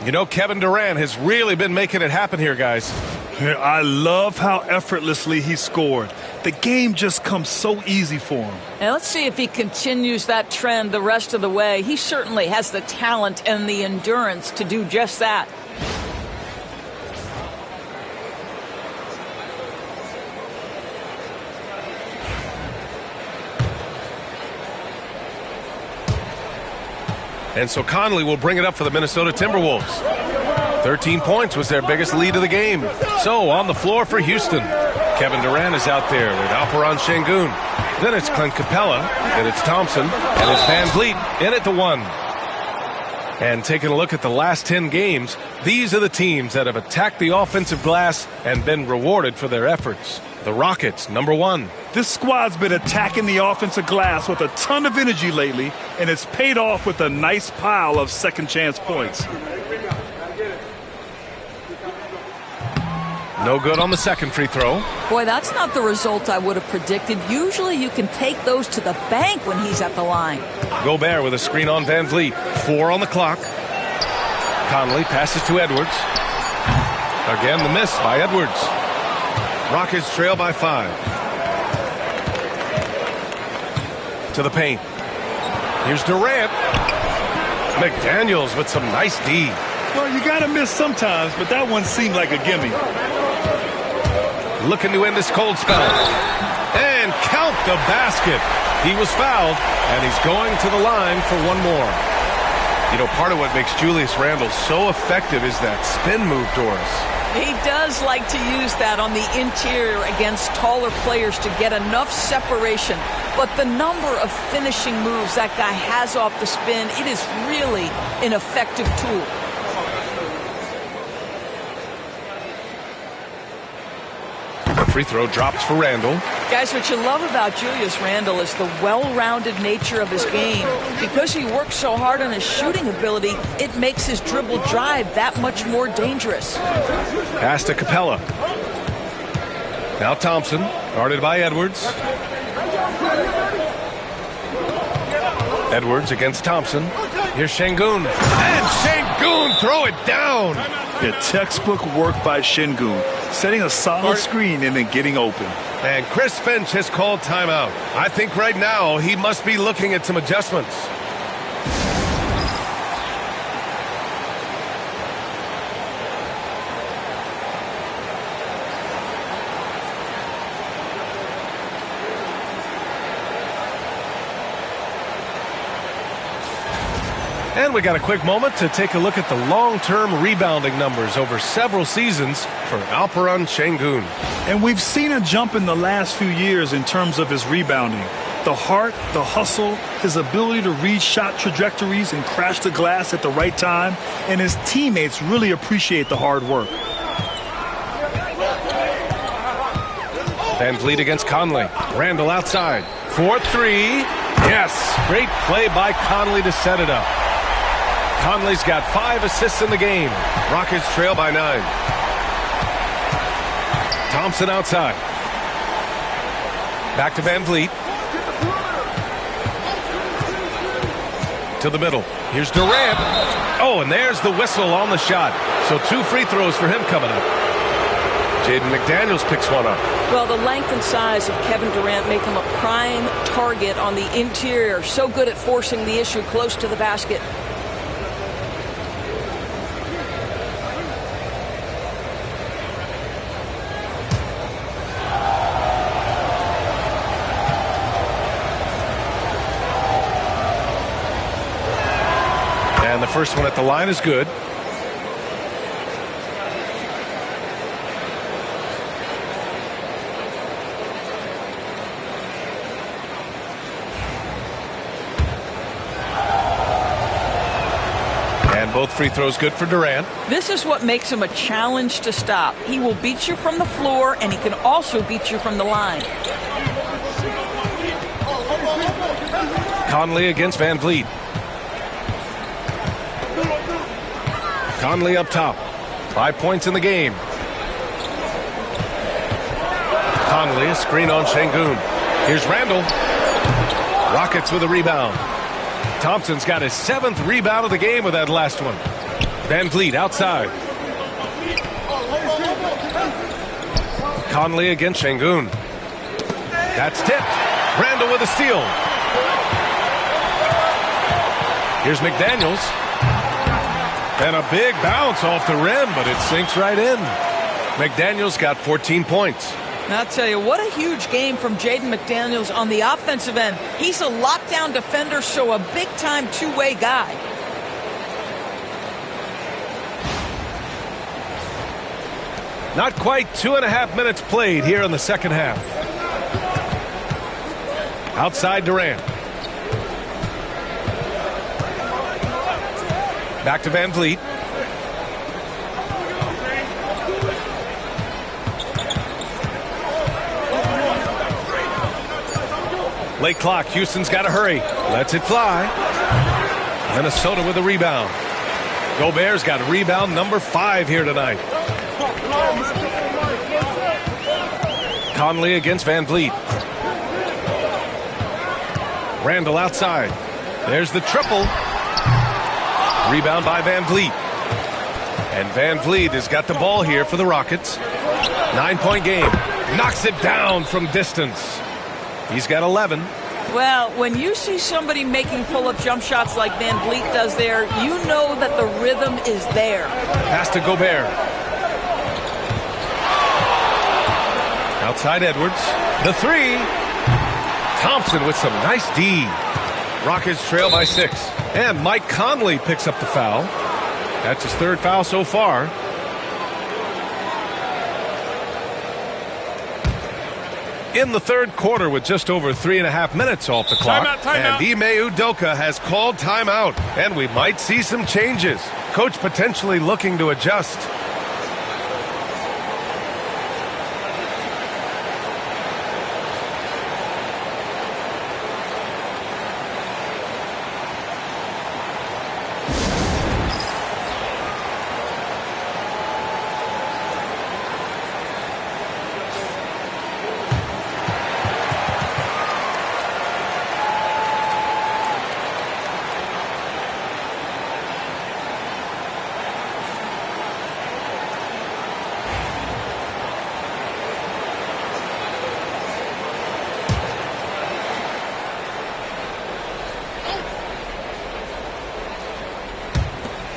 You know, Kevin Durant has really been making it happen here, guys. I love how effortlessly he scored. The game just comes so easy for him. Now let's see if he continues that trend the rest of the way. He certainly has the talent and the endurance to do just that. And so Conley will bring it up for the Minnesota Timberwolves. 13 points was their biggest lead of the game. So on the floor for Houston, Kevin Durant is out there with Alperen Şengün. Then it's Clint Capella. Then it's Thompson. And it's Van Vliet in at the 1. And taking a look at the last 10 games, these are the teams that have attacked the offensive glass and been rewarded for their efforts. The Rockets, number 1. This squad's been attacking the offensive glass with a ton of energy lately, and it's paid off with a nice pile of second chance points. No good on the second free throw. Boy, that's not the result I would have predicted. Usually you can take those to the bank when he's at the line. Gobert with a screen on Van Vliet. 4 on the clock. Conley passes to Edwards. Again, the miss by Edwards. Rockets trail by 5. To the paint. Here's Durant. McDaniels with some nice D. Well, you got to miss sometimes, but that one seemed like a gimme. Looking to end this cold spell. And count the basket. He was fouled, and he's going to the line for one more. You know, part of what makes Julius Randle so effective is that spin move, Doris. He does like to use that on the interior against taller players to get enough separation. But the number of finishing moves that guy has off the spin, it is really an effective tool. Free throw drops for Randle. Guys, what you love about Julius Randle is the well-rounded nature of his game. Because he works so hard on his shooting ability, it makes his dribble drive that much more dangerous. Pass to Capella. Now Thompson, guarded by Edwards. Edwards against Thompson. Here's Şengün. And Şengün throw it down. Yeah, textbook work by Şengün, setting a solid screen and then getting open. And Chris Finch has called timeout. I think right now he must be looking at some adjustments. And we got a quick moment to take a look at the long-term rebounding numbers over several seasons for Alperen Şengün. And we've seen a jump in the last few years in terms of his rebounding. The heart, the hustle, his ability to read shot trajectories and crash the glass at the right time, and his teammates really appreciate the hard work. Van Vliet against Conley. Randle outside. 4-3. Yes, great play by Conley to set it up. Conley's got 5 assists in the game. Rockets trail by 9. Thompson outside. Back to Van Vliet. To the middle. Here's Durant. Oh, and there's the whistle on the shot. So 2 free throws for him coming up. Jaden McDaniels picks one up. Well, the length and size of Kevin Durant make him a prime target on the interior. So good at forcing the issue close to the basket. And the first one at the line is good. And both free throws good for Durant. This is what makes him a challenge to stop. He will beat you from the floor, and he can also beat you from the line. Conley against Van Vliet. Conley up top. 5 points in the game. Conley, a screen on Şengün. Here's Randall. Rockets with a rebound. Thompson's got his 7th rebound of the game with that last one. Van Vliet outside. Conley against Şengün. That's tipped. Randall with a steal. Here's McDaniels. And a big bounce off the rim, but it sinks right in. McDaniels got 14 points. I'll tell you, what a huge game from Jaden McDaniels on the offensive end. He's a lockdown defender, so a big-time two-way guy. Not quite 2.5 minutes played here in the second half. Outside Durant. Back to Van Vliet. Late clock. Houston's got to hurry. Lets it fly. Minnesota with a rebound. Gobert's got rebound number 5 here tonight. Conley against Van Vliet. Randall outside. There's the triple. Rebound by Van Vliet. And Van Vliet has got the ball here for the Rockets. 9-point game. Knocks it down from distance. He's got 11. Well, when you see somebody making pull-up jump shots like Van Vliet does there, you know that the rhythm is there. Pass to Gobert. Outside Edwards. The 3. Thompson with some nice D. Rockets trail by 6. And Mike Conley picks up the foul. That's his 3rd foul so far. In the 3rd quarter with just over 3.5 minutes off the clock. Timeout. And Ime Udoka has called timeout. And we might see some changes. Coach potentially looking to adjust.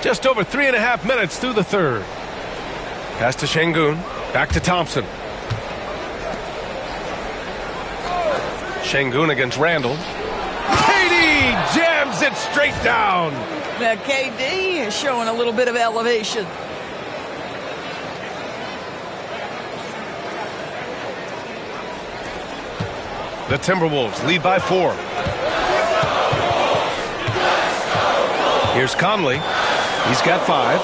Just over 3.5 minutes through the 3rd. Pass to Şengün. Back to Thompson. Şengün against Randall. KD jams it straight down. Now, KD is showing a little bit of elevation. The Timberwolves lead by 4. Here's Conley. He's got 5.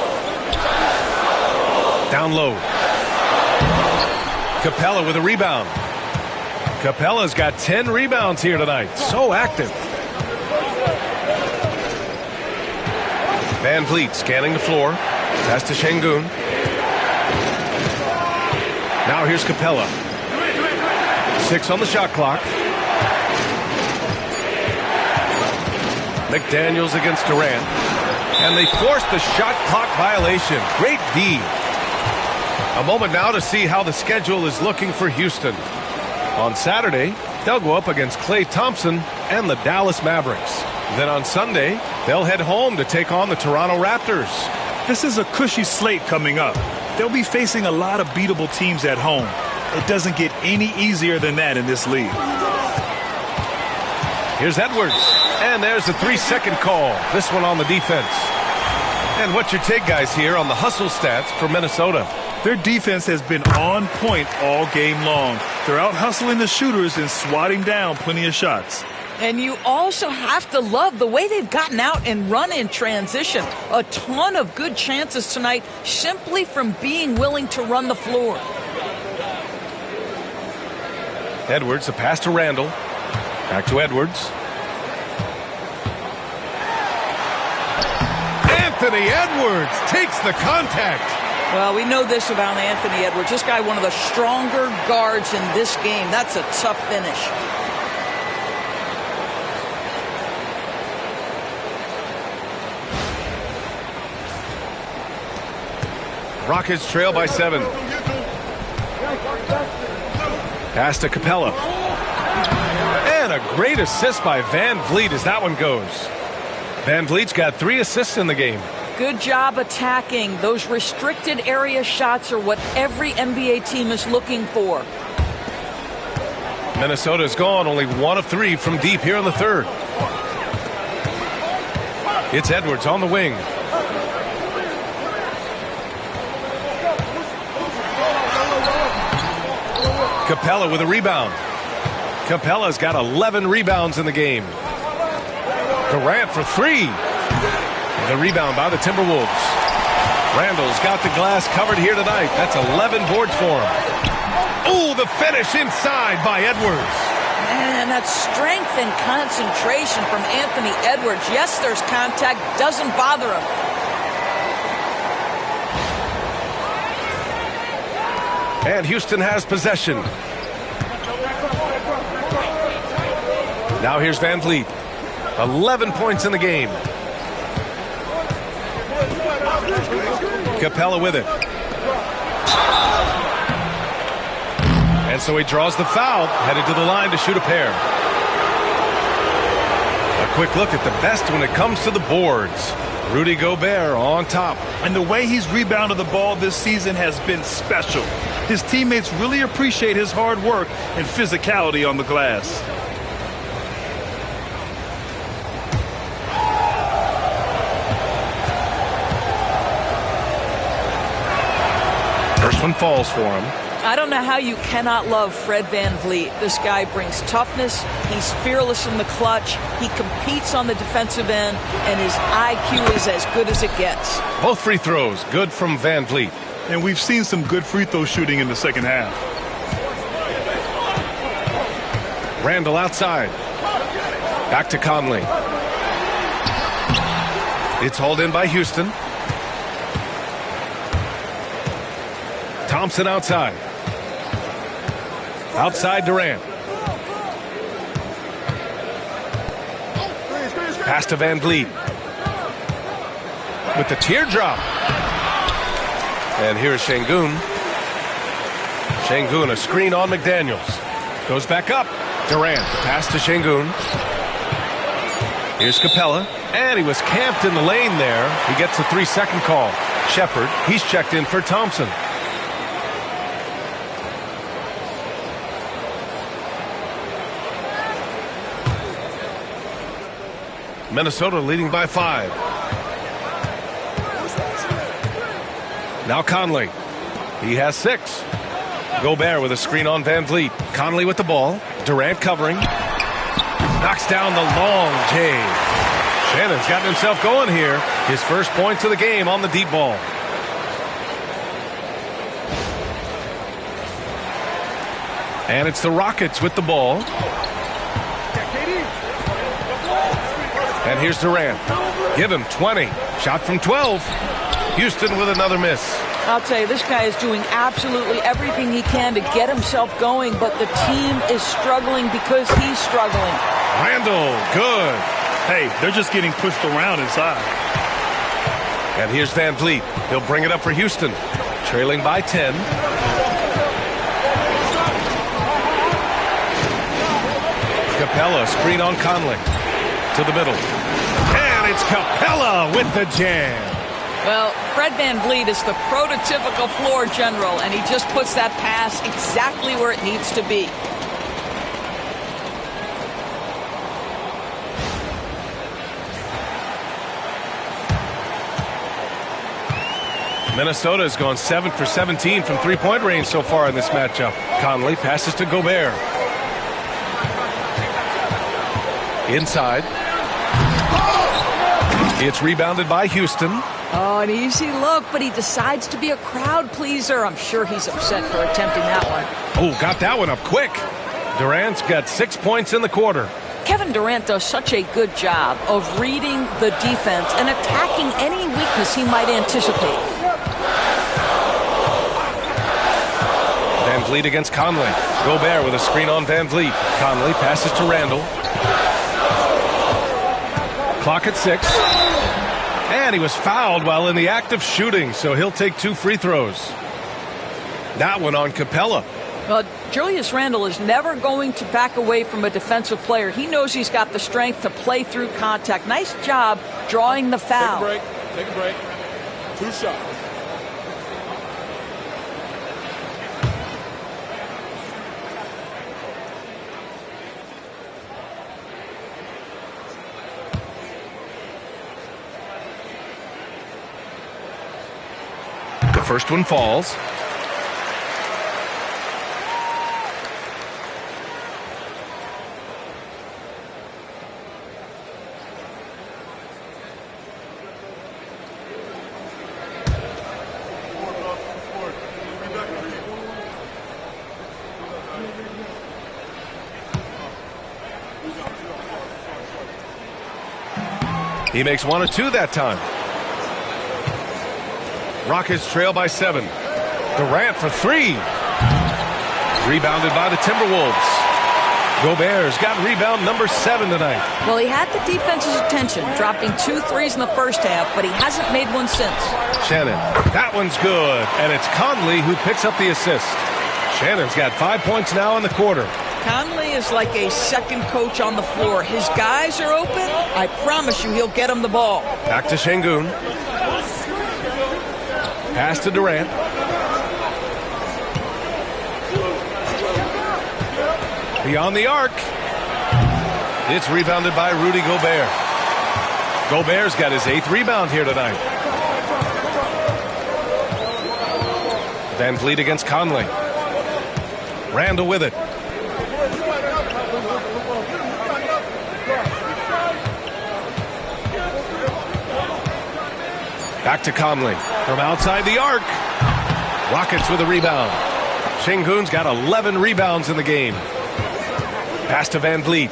Down low. Capella with a rebound. Capella's got 10 rebounds here tonight. So active. Van Vliet scanning the floor. Pass to Şengün. Now here's Capella. 6 on the shot clock. McDaniels against Durant. And they forced the shot clock violation. Great D. A moment now to see how the schedule is looking for Houston. On Saturday, they'll go up against Klay Thompson and the Dallas Mavericks. Then on Sunday, they'll head home to take on the Toronto Raptors. This is a cushy slate coming up. They'll be facing a lot of beatable teams at home. It doesn't get any easier than that in this league. Here's Edwards, and there's a 3-second call. This one on the defense. And what's your take, guys, here on the hustle stats for Minnesota? Their defense has been on point all game long. They're out hustling the shooters and swatting down plenty of shots. And you also have to love the way they've gotten out and run in transition. A ton of good chances tonight simply from being willing to run the floor. Edwards, a pass to Randall. Back to Edwards. Anthony Edwards takes the contact. Well, we know this about Anthony Edwards. This guy, one of the stronger guards in this game. That's a tough finish. Rockets trail by 7. Pass to Capella. And a great assist by Van Vliet as that one goes. Van Vliet's got 3 assists in the game. Good job attacking. Those restricted area shots are what every NBA team is looking for. Minnesota's gone only 1 of 3 from deep here in the third. It's Edwards on the wing. Capella with a rebound. Capella's got 11 rebounds in the game. Durant for 3. The rebound by the Timberwolves. Randall's got the glass covered here tonight. That's 11 boards for him. Oh, the finish inside by Edwards. Man, that strength and concentration from Anthony Edwards. Yes, there's contact. Doesn't bother him. And Houston has possession. Now here's Van Vliet. 11 points in the game. Capella with it. And so he draws the foul, headed to the line to shoot a pair. A quick look at the best when it comes to the boards. Rudy Gobert on top. And the way he's rebounded the ball this season has been special. His teammates really appreciate his hard work and physicality on the glass. First one falls for him. I don't know how you cannot love Fred Van Vliet. This guy brings toughness. He's fearless in the clutch. He competes on the defensive end, and his IQ is as good as it gets. Both free throws good from Van Vliet. And we've seen some good free throw shooting in the second half. Randall outside. Back to Conley. It's hauled in by Houston. Thompson outside. Outside Durant. Pass to Van Vliet. With the teardrop. And here's Şengün. Şengün, a screen on McDaniels. Goes back up. Durant, the pass to Şengün. Here's Capella. And he was camped in the lane there. He gets a 3-second call. Shepard, he's checked in for Thompson. Minnesota leading by 5. Now Conley. He has 6. Gobert with a screen on Van Vliet. Conley with the ball. Durant covering. Knocks down the long J. Shannon's gotten himself going here. His first points of the game on the deep ball. And it's the Rockets with the ball. And here's Durant. Give him 20. Shot from 12. Houston with another miss. I'll tell you, this guy is doing absolutely everything he can to get himself going, but the team is struggling because he's struggling. Randall, good. Hey, they're just getting pushed around inside. And here's Van Vliet. He'll bring it up for Houston. trailing by 10. Capella, screen on Conley. To the middle. And it's Capella with the jam. Well, Fred VanVleet is the prototypical floor general, and he just puts that pass exactly where it needs to be. Minnesota has gone 7 for 17 from three-point range so far in this matchup. Conley passes to Gobert. Inside. It's rebounded by Houston. Oh, an easy look, but he decides to be a crowd pleaser. I'm sure he's upset for attempting that one. Oh, got that one up quick. Durant's got 6 points in the quarter. Kevin Durant does such a good job of reading the defense and attacking any weakness he might anticipate. VanVleet against Conley. Gobert with a screen on VanVleet. Conley passes to Randall. Clock at 6. And he was fouled while in the act of shooting, so he'll take 2 free throws. That one on Capella. Well, Julius Randle is never going to back away from a defensive player. He knows he's got the strength to play through contact. Nice job drawing the foul. Take a break. Take a break. 2 shots. The first one falls. He makes 1 or 2 that time. Rockets trail by 7. Durant for 3. Rebounded by the Timberwolves. Gobert's got rebound number 7 tonight. Well, he had the defense's attention, dropping 2 threes in the first half, but he hasn't made one since. Shannon, that one's good, and it's Conley who picks up the assist. Shannon's got 5 points now in the quarter. Conley is like a second coach on the floor. His guys are open. I promise you he'll get him the ball. Back to Şengün. Pass to Durant. Beyond the arc. It's rebounded by Rudy Gobert. Gobert's got his 8th rebound here tonight. VanVleet against Conley. Randall with it. Back to Conley from outside the arc. Rockets with a rebound. Şengün's got 11 rebounds in the game. Pass to VanVleet.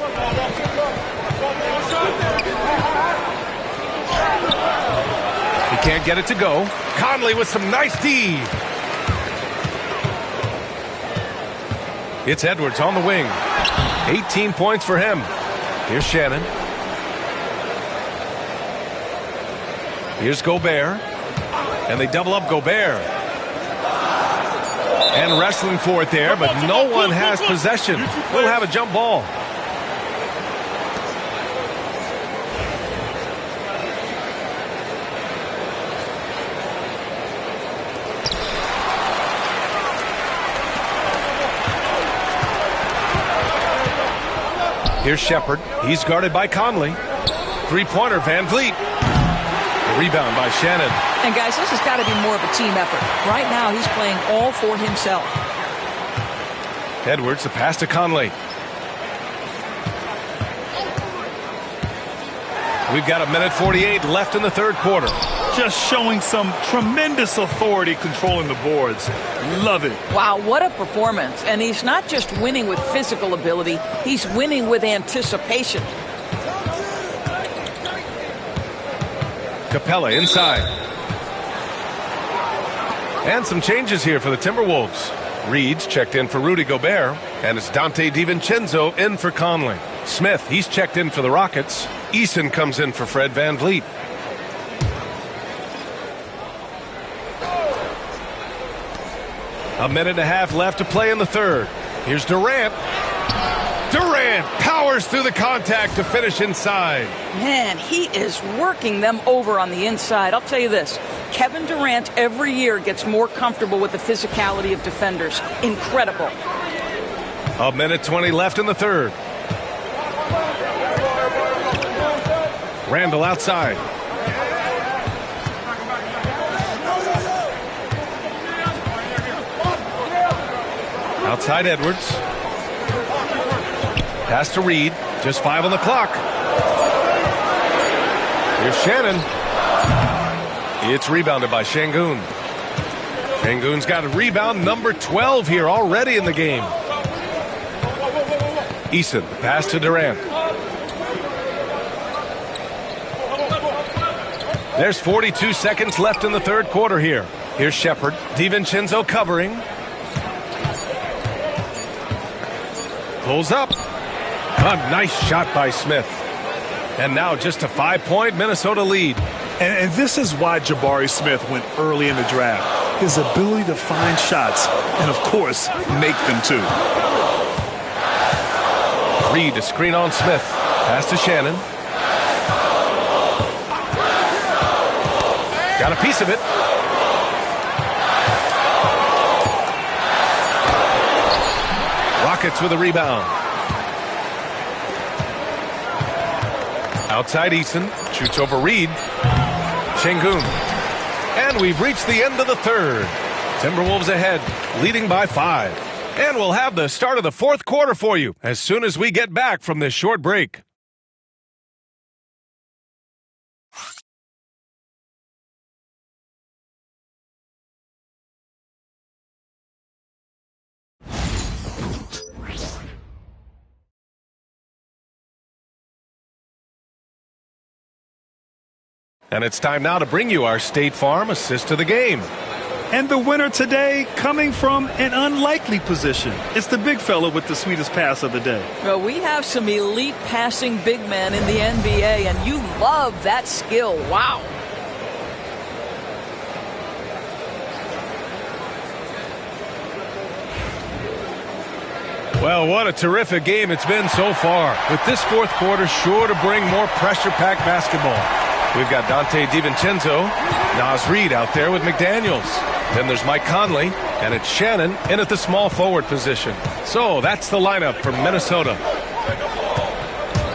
He can't get it to go. Conley with some nice D. It's Edwards on the wing. 18 points for him. Here's Shannon. Here's Gobert. And they double up Gobert. And wrestling for it there, but no one has possession. We'll have a jump ball. Here's Shepard. He's guarded by Conley. Three-pointer, VanVleet. The rebound by Shannon. And guys, this has got to be more of a team effort. Right now, he's playing all for himself. Edwards, the pass to Conley. We've got 1:48 left in the third quarter. Just showing some tremendous authority controlling the boards. Love it. Wow, what a performance. And he's not just winning with physical ability, he's winning with anticipation. Capella inside. And some changes here for the Timberwolves. Reed's checked in for Rudy Gobert, and it's Dante DiVincenzo in for Conley. Smith, he's checked in for the Rockets. Eason comes in for Fred VanVleet. A minute and a half left to play in the third. Here's Durant. Durant powers through the contact to finish inside. Man, he is working them over on the inside. I'll tell you this, Kevin Durant every year gets more comfortable with the physicality of defenders. Incredible. A minute 20 left in the third. Randall outside. Outside Edwards. Pass to Reed. Just 5 on the clock. Here's Shannon. It's rebounded by Şengün. Şengün's got a rebound number 12 here already in the game. Eason, pass to Durant. There's 42 seconds left in the third quarter here. Here's Shepherd. DiVincenzo covering. Pulls up. A nice shot by Smith. And now just a 5-point Minnesota lead. And this is why Jabari Smith went early in the draft. His ability to find shots and, of course, make them too. Reed to screen on Smith. Pass to Shannon. Got a piece of it. Rockets with a rebound. Outside Eason. Shoots over Reed. Şengün. And we've reached the end of the third. Timberwolves ahead, leading by 5. And we'll have the start of the fourth quarter for you as soon as we get back from this short break. And it's time now to bring you our State Farm assist of the game. And the winner today coming from an unlikely position. It's the big fella with the sweetest pass of the day. Well, we have some elite passing big men in the NBA, and you love that skill. Wow. Well, what a terrific game it's been so far. With this fourth quarter sure to bring more pressure-packed basketball. We've got Dante DiVincenzo, Naz Reid out there with McDaniels. Then there's Mike Conley, and it's Shannon in at the small forward position. So that's the lineup for Minnesota.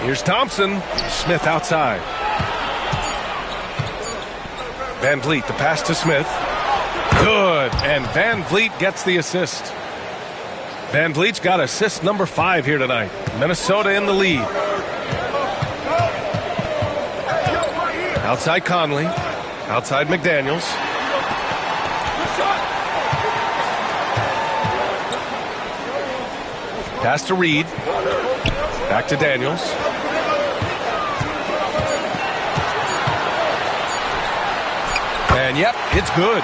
Here's Thompson, Smith outside. Van Vliet, the pass to Smith. Good, and Van Vliet gets the assist. Van Vliet's got assist number 5 here tonight. Minnesota in the lead. Outside Conley. Outside McDaniels. Pass to Reed. Back to Daniels. And yep, it's good.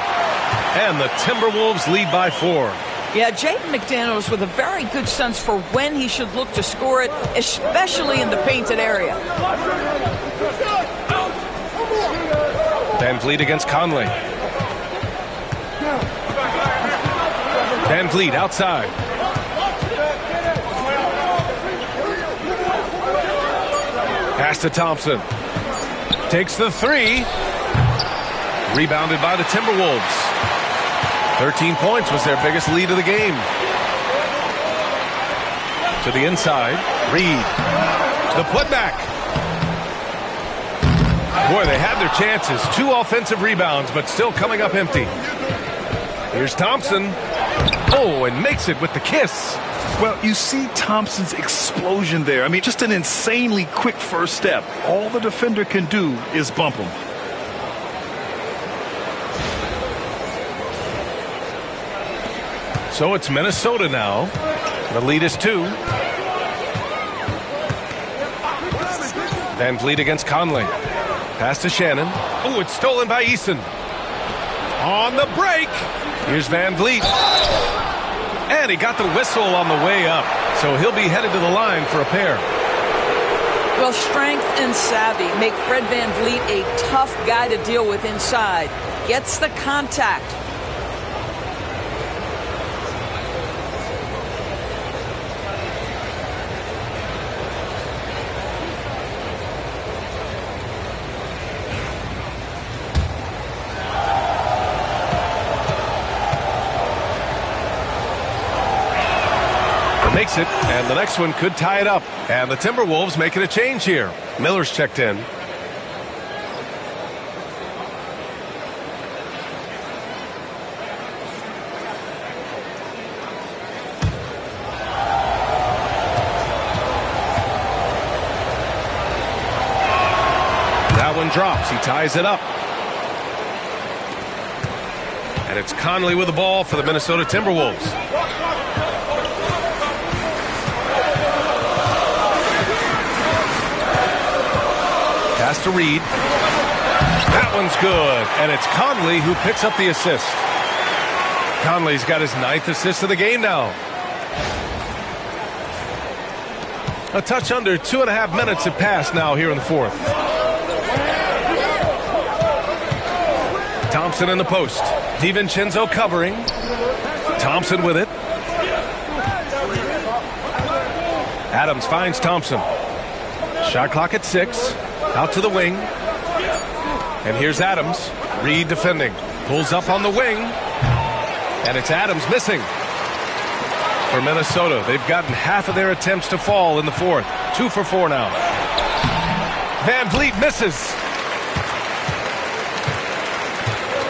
And the Timberwolves lead by 4. Yeah, Jaden McDaniels with a very good sense for when he should look to score it, especially in the painted area. Van Vliet against Conley. Van Vliet outside. Pass to Thompson. Takes the 3. Rebounded by the Timberwolves. 13 points was their biggest lead of the game. To the inside. Reed. The putback. Boy, they had their chances. 2 offensive rebounds, but still coming up empty. Here's Thompson. Oh, and makes it with the kiss. Well, you see Thompson's explosion there. I mean, just an insanely quick first step. All the defender can do is bump him. So it's Minnesota now. The lead is 2. Van Vliet against Conley. Pass to Shannon. Oh, it's stolen by Eason. On the break. Here's Van Vliet. And he got the whistle on the way up. So he'll be headed to the line for a pair. Well, strength and savvy make Fred Van Vliet a tough guy to deal with inside. Gets the contact. makes it, and the next one could tie it up. And the Timberwolves making a change here. Miller's checked in. That one drops. He ties it up. And it's Conley with the ball for the Minnesota Timberwolves. Pass to Reed. That one's good. And it's Conley who picks up the assist. Conley's got his 9th assist of the game now. A touch under 2.5 minutes have passed now here in the 4th. Thompson in the post. DiVincenzo covering. Thompson with it. Adams finds Thompson. Shot clock at 6. Out to the wing. And here's Adams. Reed defending. Pulls up on the wing. And it's Adams missing. For Minnesota, they've gotten half of their attempts to fall in the 4th. 2 for 4 now. Van Vliet misses.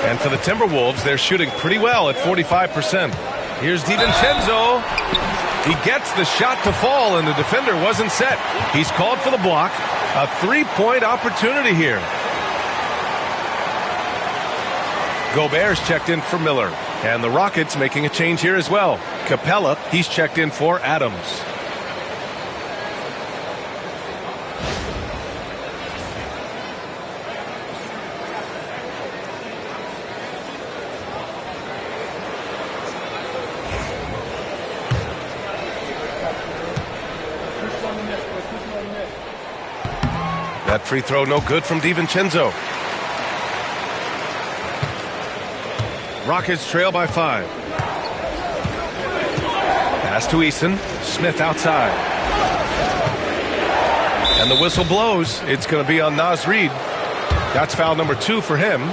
And for the Timberwolves, they're shooting pretty well at 45%. Here's DiVincenzo. He gets the shot to fall, and the defender wasn't set. He's called for the block. A 3-point opportunity here. Gobert's checked in for Miller. And the Rockets making a change here as well. Capella, he's checked in for Adams. That free throw no good from DiVincenzo. Rockets trail by 5. Pass to Eason. Smith outside. And the whistle blows. It's going to be on Naz Reid. That's foul number 2 for him.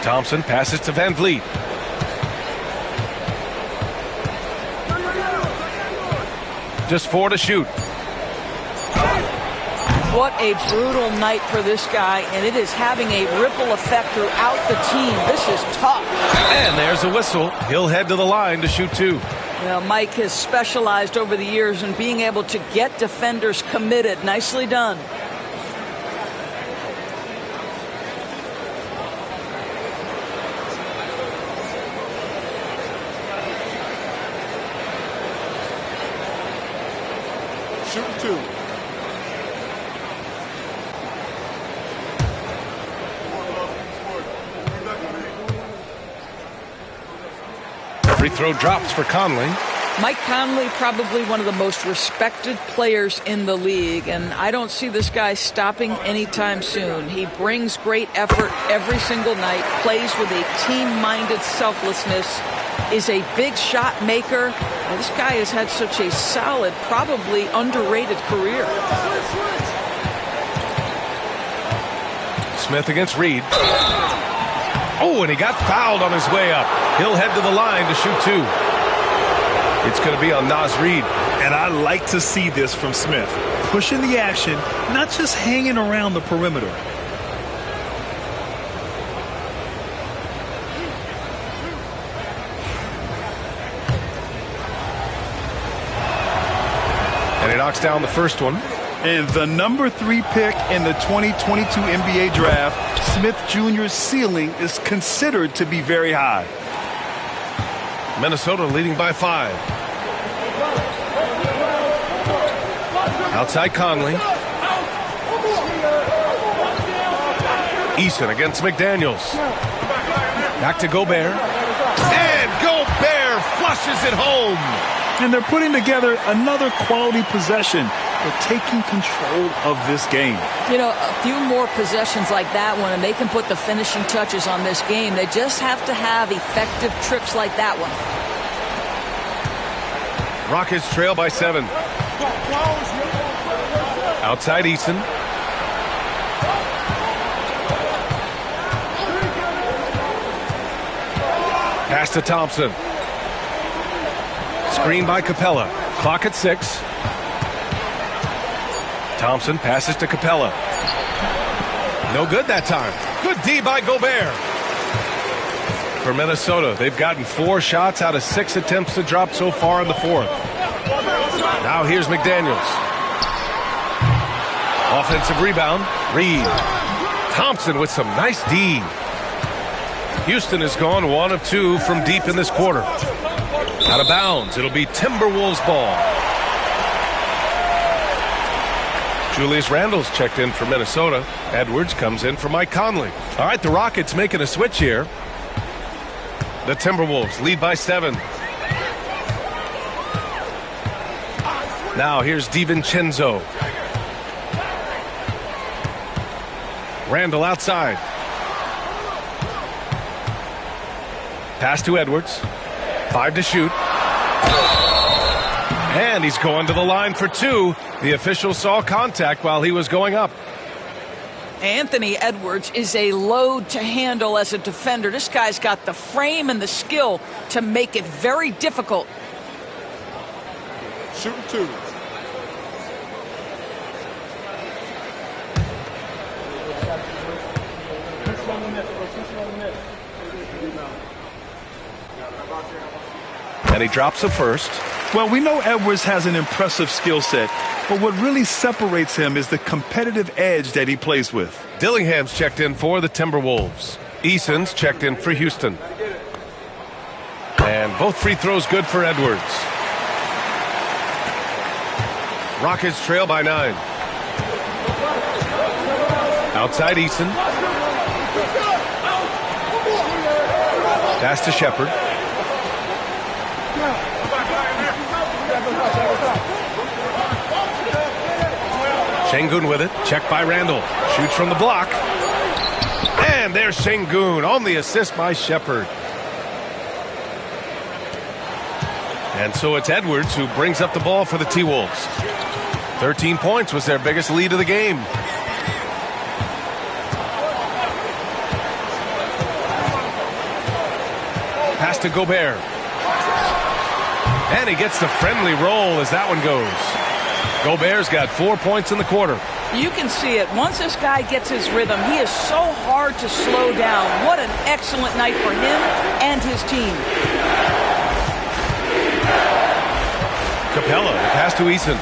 Thompson passes to Van Vliet. Just 4 to shoot. What a brutal night for this guy, and it is having a ripple effect throughout the team. This is tough. And there's a whistle. He'll head to the line to shoot 2. Well, Mike has specialized over the years in being able to get defenders committed. Nicely done. Shooting 2. Free throw drops for Conley. Mike Conley, probably one of the most respected players in the league, and I don't see this guy stopping anytime soon. He brings great effort every single night, plays with a team-minded selflessness, is a big shot maker. And this guy has had such a solid, probably underrated career. Smith against Reed. Oh, and he got fouled on his way up. He'll head to the line to shoot 2. It's going to be on Naz Reid. And I like to see this from Smith. Pushing the action, not just hanging around the perimeter. And he knocks down the first one. And the number 3 pick in the 2022 NBA draft, Smith Jr.'s ceiling is considered to be very high. Minnesota leading by 5. Outside Conley. Eason against McDaniels. Back to Gobert. And Gobert flushes it home. And they're putting together another quality possession. They're taking control of this game. You know, a few more possessions like that one, and they can put the finishing touches on this game. They just have to have effective trips like that one. Rockets trail by 7. Outside Eason. Pass to Thompson. Screen by Capella. Clock at 6. Thompson passes to Capella. No good that time. Good D by Gobert. For Minnesota, they've gotten 4 shots out of 6 attempts to drop so far in the fourth. Now here's McDaniels. Offensive rebound. Reed. Thompson with some nice D. Houston has gone 1 of 2 from deep in this quarter. Out of bounds. It'll be Timberwolves ball. Julius Randle's checked in for Minnesota. Edwards comes in for Mike Conley. All right, the Rockets making a switch here. The Timberwolves lead by 7. Now here's DiVincenzo. Randle outside. Pass to Edwards. 5 to shoot. And he's going to the line for 2. The official saw contact while he was going up. Anthony Edwards is a load to handle as a defender. This guy's got the frame and the skill to make it very difficult. Shooting 2. And he drops the first. Well, we know Edwards has an impressive skill set, but what really separates him is the competitive edge that he plays with. Dillingham's checked in for the Timberwolves. Eason's checked in for Houston. And both free throws good for Edwards. Rockets trail by 9. Outside Eason. Pass to Shepherd. Şengün with it. Checked by Randle. Shoots from the block. And there's Şengün on the assist by Shepherd. And so it's Edwards who brings up the ball for the T-Wolves. 13 points was their biggest lead of the game. Pass to Gobert. And he gets the friendly roll as that one goes. Gobert's got 4 points in the quarter. You can see it. Once this guy gets his rhythm, he is so hard to slow down. What an excellent night for him and his team. Capella, the pass to Eason.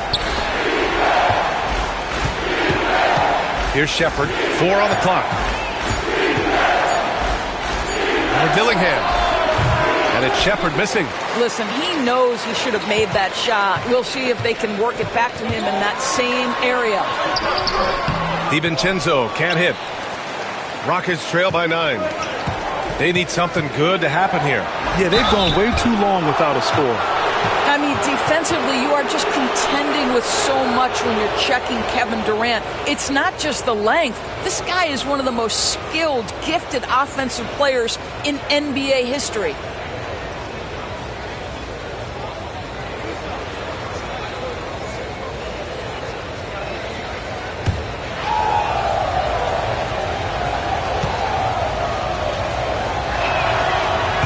Here's Shepherd. 4 on the clock. Over Dillingham. And it's Shepherd missing. Listen, he knows he should have made that shot. We'll see if they can work it back to him in that same area. DiVincenzo can't hit. Rockets trail by 9. They need something good to happen here. Yeah, they've gone way too long without a score. I mean, defensively, you are just contending with so much when you're checking Kevin Durant. It's not just the length. This guy is one of the most skilled, gifted offensive players in NBA history.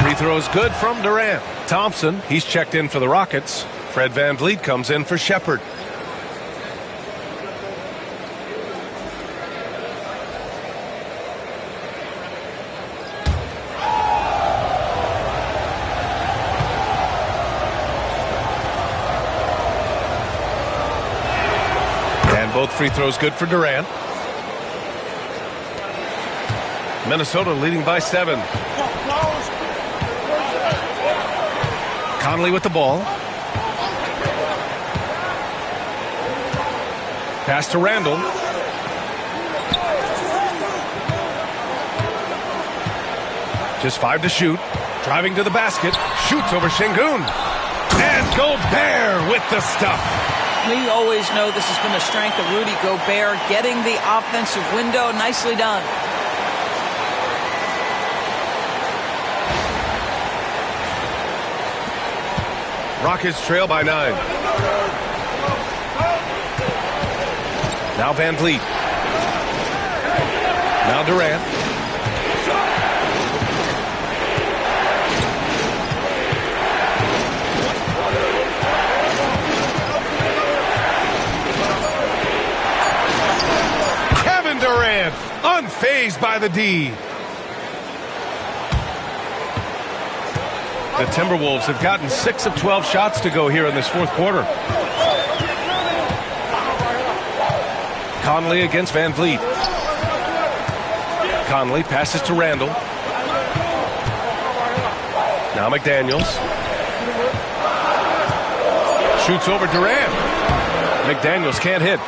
Free throws good from Durant. Thompson, he's checked in for the Rockets. Fred VanVleet comes in for Shepherd. And both free throws good for Durant. Minnesota leading by 7. Conley with the ball. Pass to Randle. Just 5 to shoot. Driving to the basket. Shoots over Şengün. And Gobert with the stuff. We always know this has been the strength of Rudy Gobert, getting the offensive window. Nicely done. Rockets trail by 9. Now VanVleet. Now Durant. Unfazed by the D. The Timberwolves have gotten 6 of 12 shots to go here in this fourth quarter. Conley against Van Vliet. Conley passes to Randall. Now McDaniels. Shoots over Durant. McDaniels can't hit.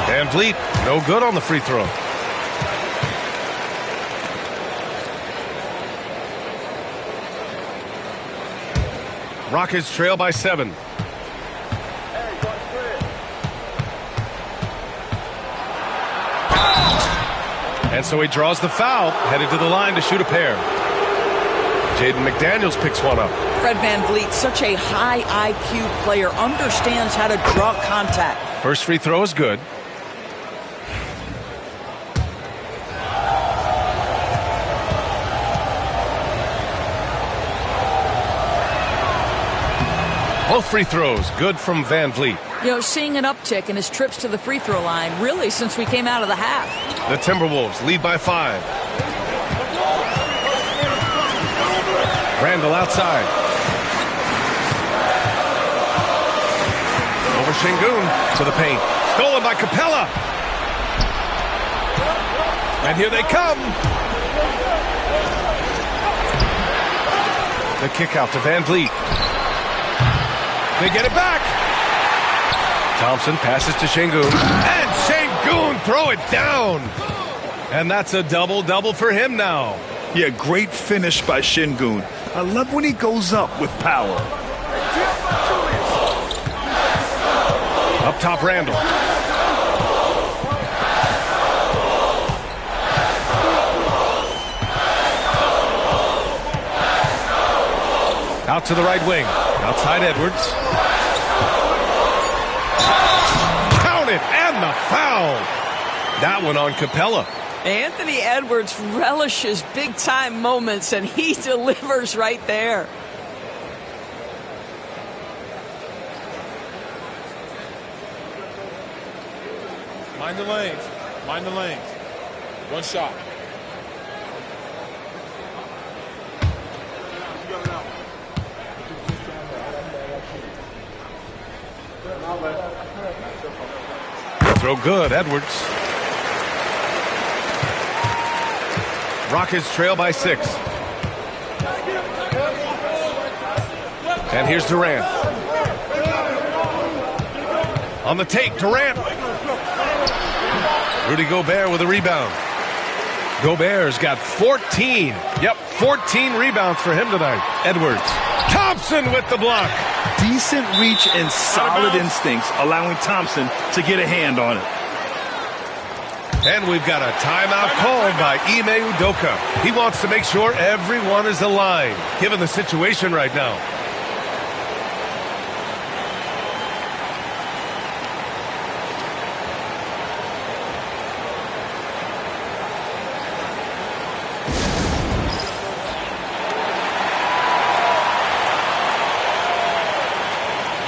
Van Vliet, no good on the free throw. Rockets trail by 7. And so he draws the foul, headed to the line to shoot a pair. Jaden McDaniels picks one up. Fred Van Vliet, such a high IQ player, understands how to draw contact. First free throw is good. Both free throws good from Van Vliet. You know, seeing an uptick in his trips to the free throw line really since we came out of the half. The Timberwolves lead by 5. Randall outside. Over Şengün to the paint. Stolen by Capella. And here they come. The kick out to Van Vliet. They get it back. Thompson passes to Şengün. And Şengün throw it down. And that's a double-double for him now. Yeah, great finish by Şengün. I love when he goes up with power. Up top, Randall. Out to the right wing. Outside Edwards. Count it, and the foul. That one on Capella. Anthony Edwards relishes big-time moments, and he delivers right there. Mind the lanes. Mind the lanes. One shot. Throw good, Edwards. Rockets trail by 6. And here's Durant. On the take, Durant. Rudy Gobert with a rebound. Gobert's got 14. Yep, 14 rebounds for him tonight. Edwards. Thompson with the block. Decent reach and solid instincts, allowing Thompson to get a hand on it. And we've got a timeout called by Ime Udoka. He wants to make sure everyone is aligned, given the situation right now.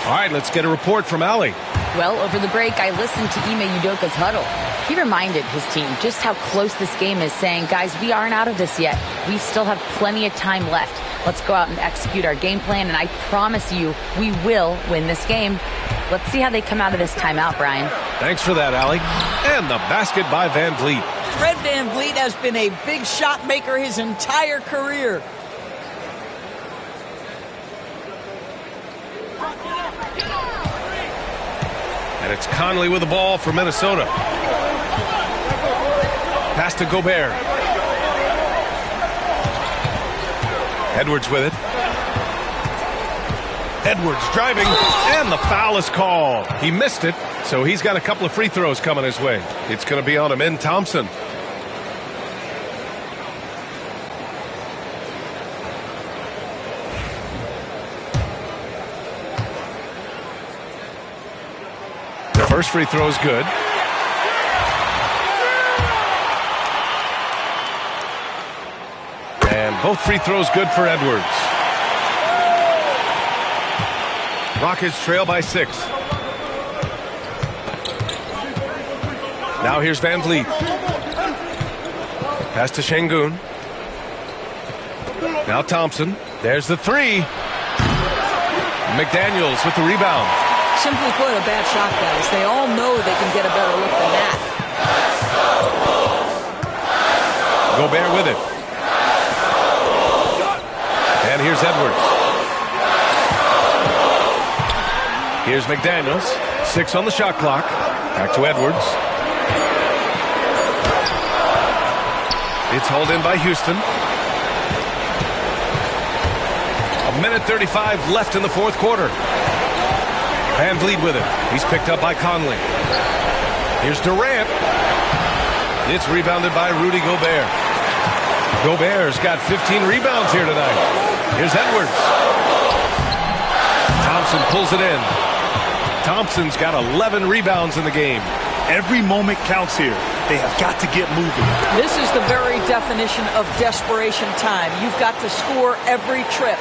All right, let's get a report from Allie. Well, over the break, I listened to Ime Udoka's huddle. He reminded his team just how close this game is, saying, guys, we aren't out of this yet. We still have plenty of time left. Let's go out and execute our game plan, and I promise you we will win this game. Let's see how they come out of this timeout, Brian. Thanks for that, Allie. And the basket by Van Vliet. Fred Van Vliet has been a big shot maker his entire career. And it's Conley with the ball for Minnesota. Pass to Gobert. Edwards with it. Edwards driving, and the foul is called. He missed it, so he's got a couple of free throws coming his way. It's going to be on him in Thompson. The first free throw is good. And Both free throws good for Edwards. Rockets trail by 6. Now here's Van Vliet. Pass to Şengün. Now Thompson. There's the 3. McDaniels with the rebound. Simply put, a bad shot, guys. They all know they can get a better look than that. Gobert with it. And here's Edwards. Here's McDaniels. 6 on the shot clock. Back to Edwards. It's hauled in by Houston. A minute 35 left in the fourth quarter. Van Vliet with it. He's picked up by Conley. Here's Durant. It's rebounded by Rudy Gobert. Gobert's got 15 rebounds here tonight. Here's Edwards. Thompson pulls it in. Thompson's got 11 rebounds in the game. Every moment counts here. They have got to get moving. This is the very definition of desperation time. You've got to score every trip.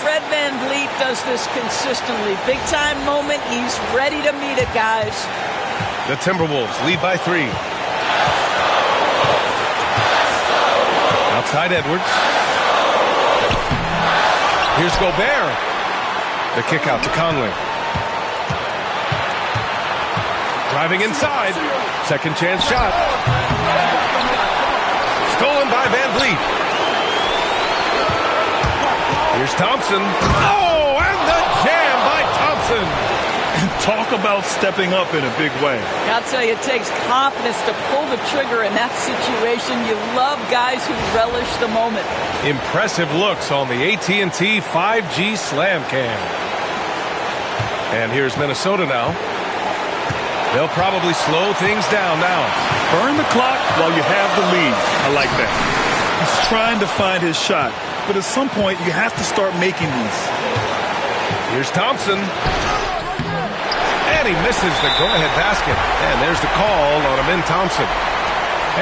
Fred Van Vliet does this consistently. Big time moment. He's ready to meet it, guys. The Timberwolves lead by 3. Outside Edwards. Here's Gobert. The kick out to Conley. Driving inside. Second chance shot. Stolen by Van Vliet. Here's Thompson. Oh, and the jam by Thompson. Talk about stepping up in a big way. I'll tell you, it takes confidence to pull the trigger in that situation. You love guys who relish the moment. Impressive looks on the AT&T 5G Slam Cam. And here's Minnesota now. They'll probably slow things down now. Burn the clock while you have the lead. I like that. He's trying to find his shot, but at some point you have to start making these. Here's Thompson. And he misses the go-ahead basket. And there's the call on Amin Thompson.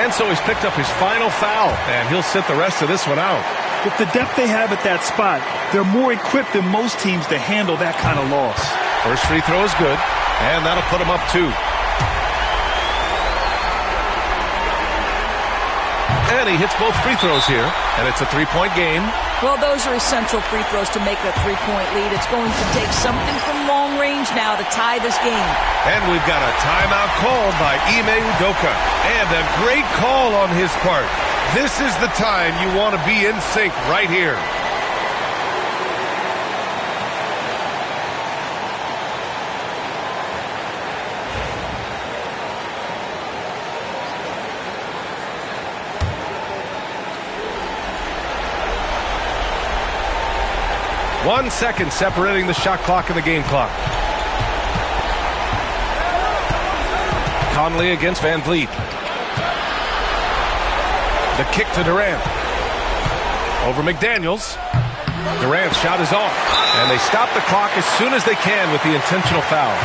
And so he's picked up his final foul, and he'll sit the rest of this one out. With the depth they have at that spot, they're more equipped than most teams to handle that kind of loss. First free throw is good, and that'll put him up 2. And he hits both free throws here, and it's a 3-point game. Well, those are essential free throws to make a 3-point lead. It's going to take something from long range now to tie this game. And we've got a timeout called by Ime Udoka. And a great call on his part. This is the time you want to be in sync right here. One second separating the shot clock and the game clock. Conley against Van Vliet. The kick to Durant. Over McDaniels. Durant's shot is off. And they stop the clock as soon as they can with the intentional foul.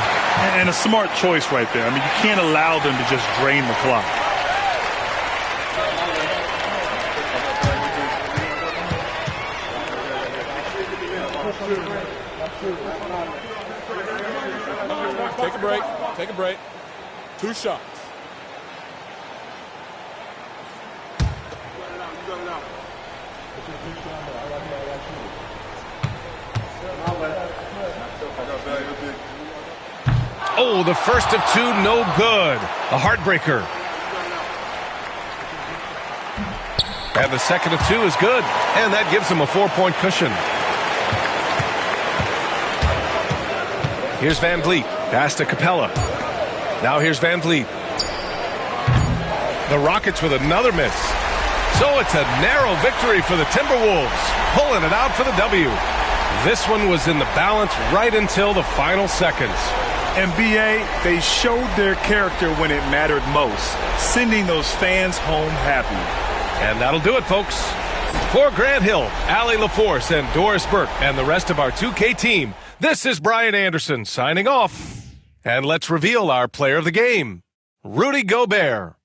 And a smart choice right there. I mean, you can't allow them to just drain the clock. Take a break. Take a break. 2 shots. Oh, the first of 2, no good. A heartbreaker. And the second of 2 is good. And that gives them a 4-point cushion. Here's Van Vliet. Pass to Capella. Now here's Van Vliet. The Rockets with another miss. So it's a narrow victory for the Timberwolves, pulling it out for the W. This one was in the balance right until the final seconds. NBA, they showed their character when it mattered most, sending those fans home happy. And that'll do it, folks. For Grant Hill, Allie LaForce, and Doris Burke, and the rest of our 2K team, this is Brian Anderson signing off. And let's reveal our player of the game, Rudy Gobert.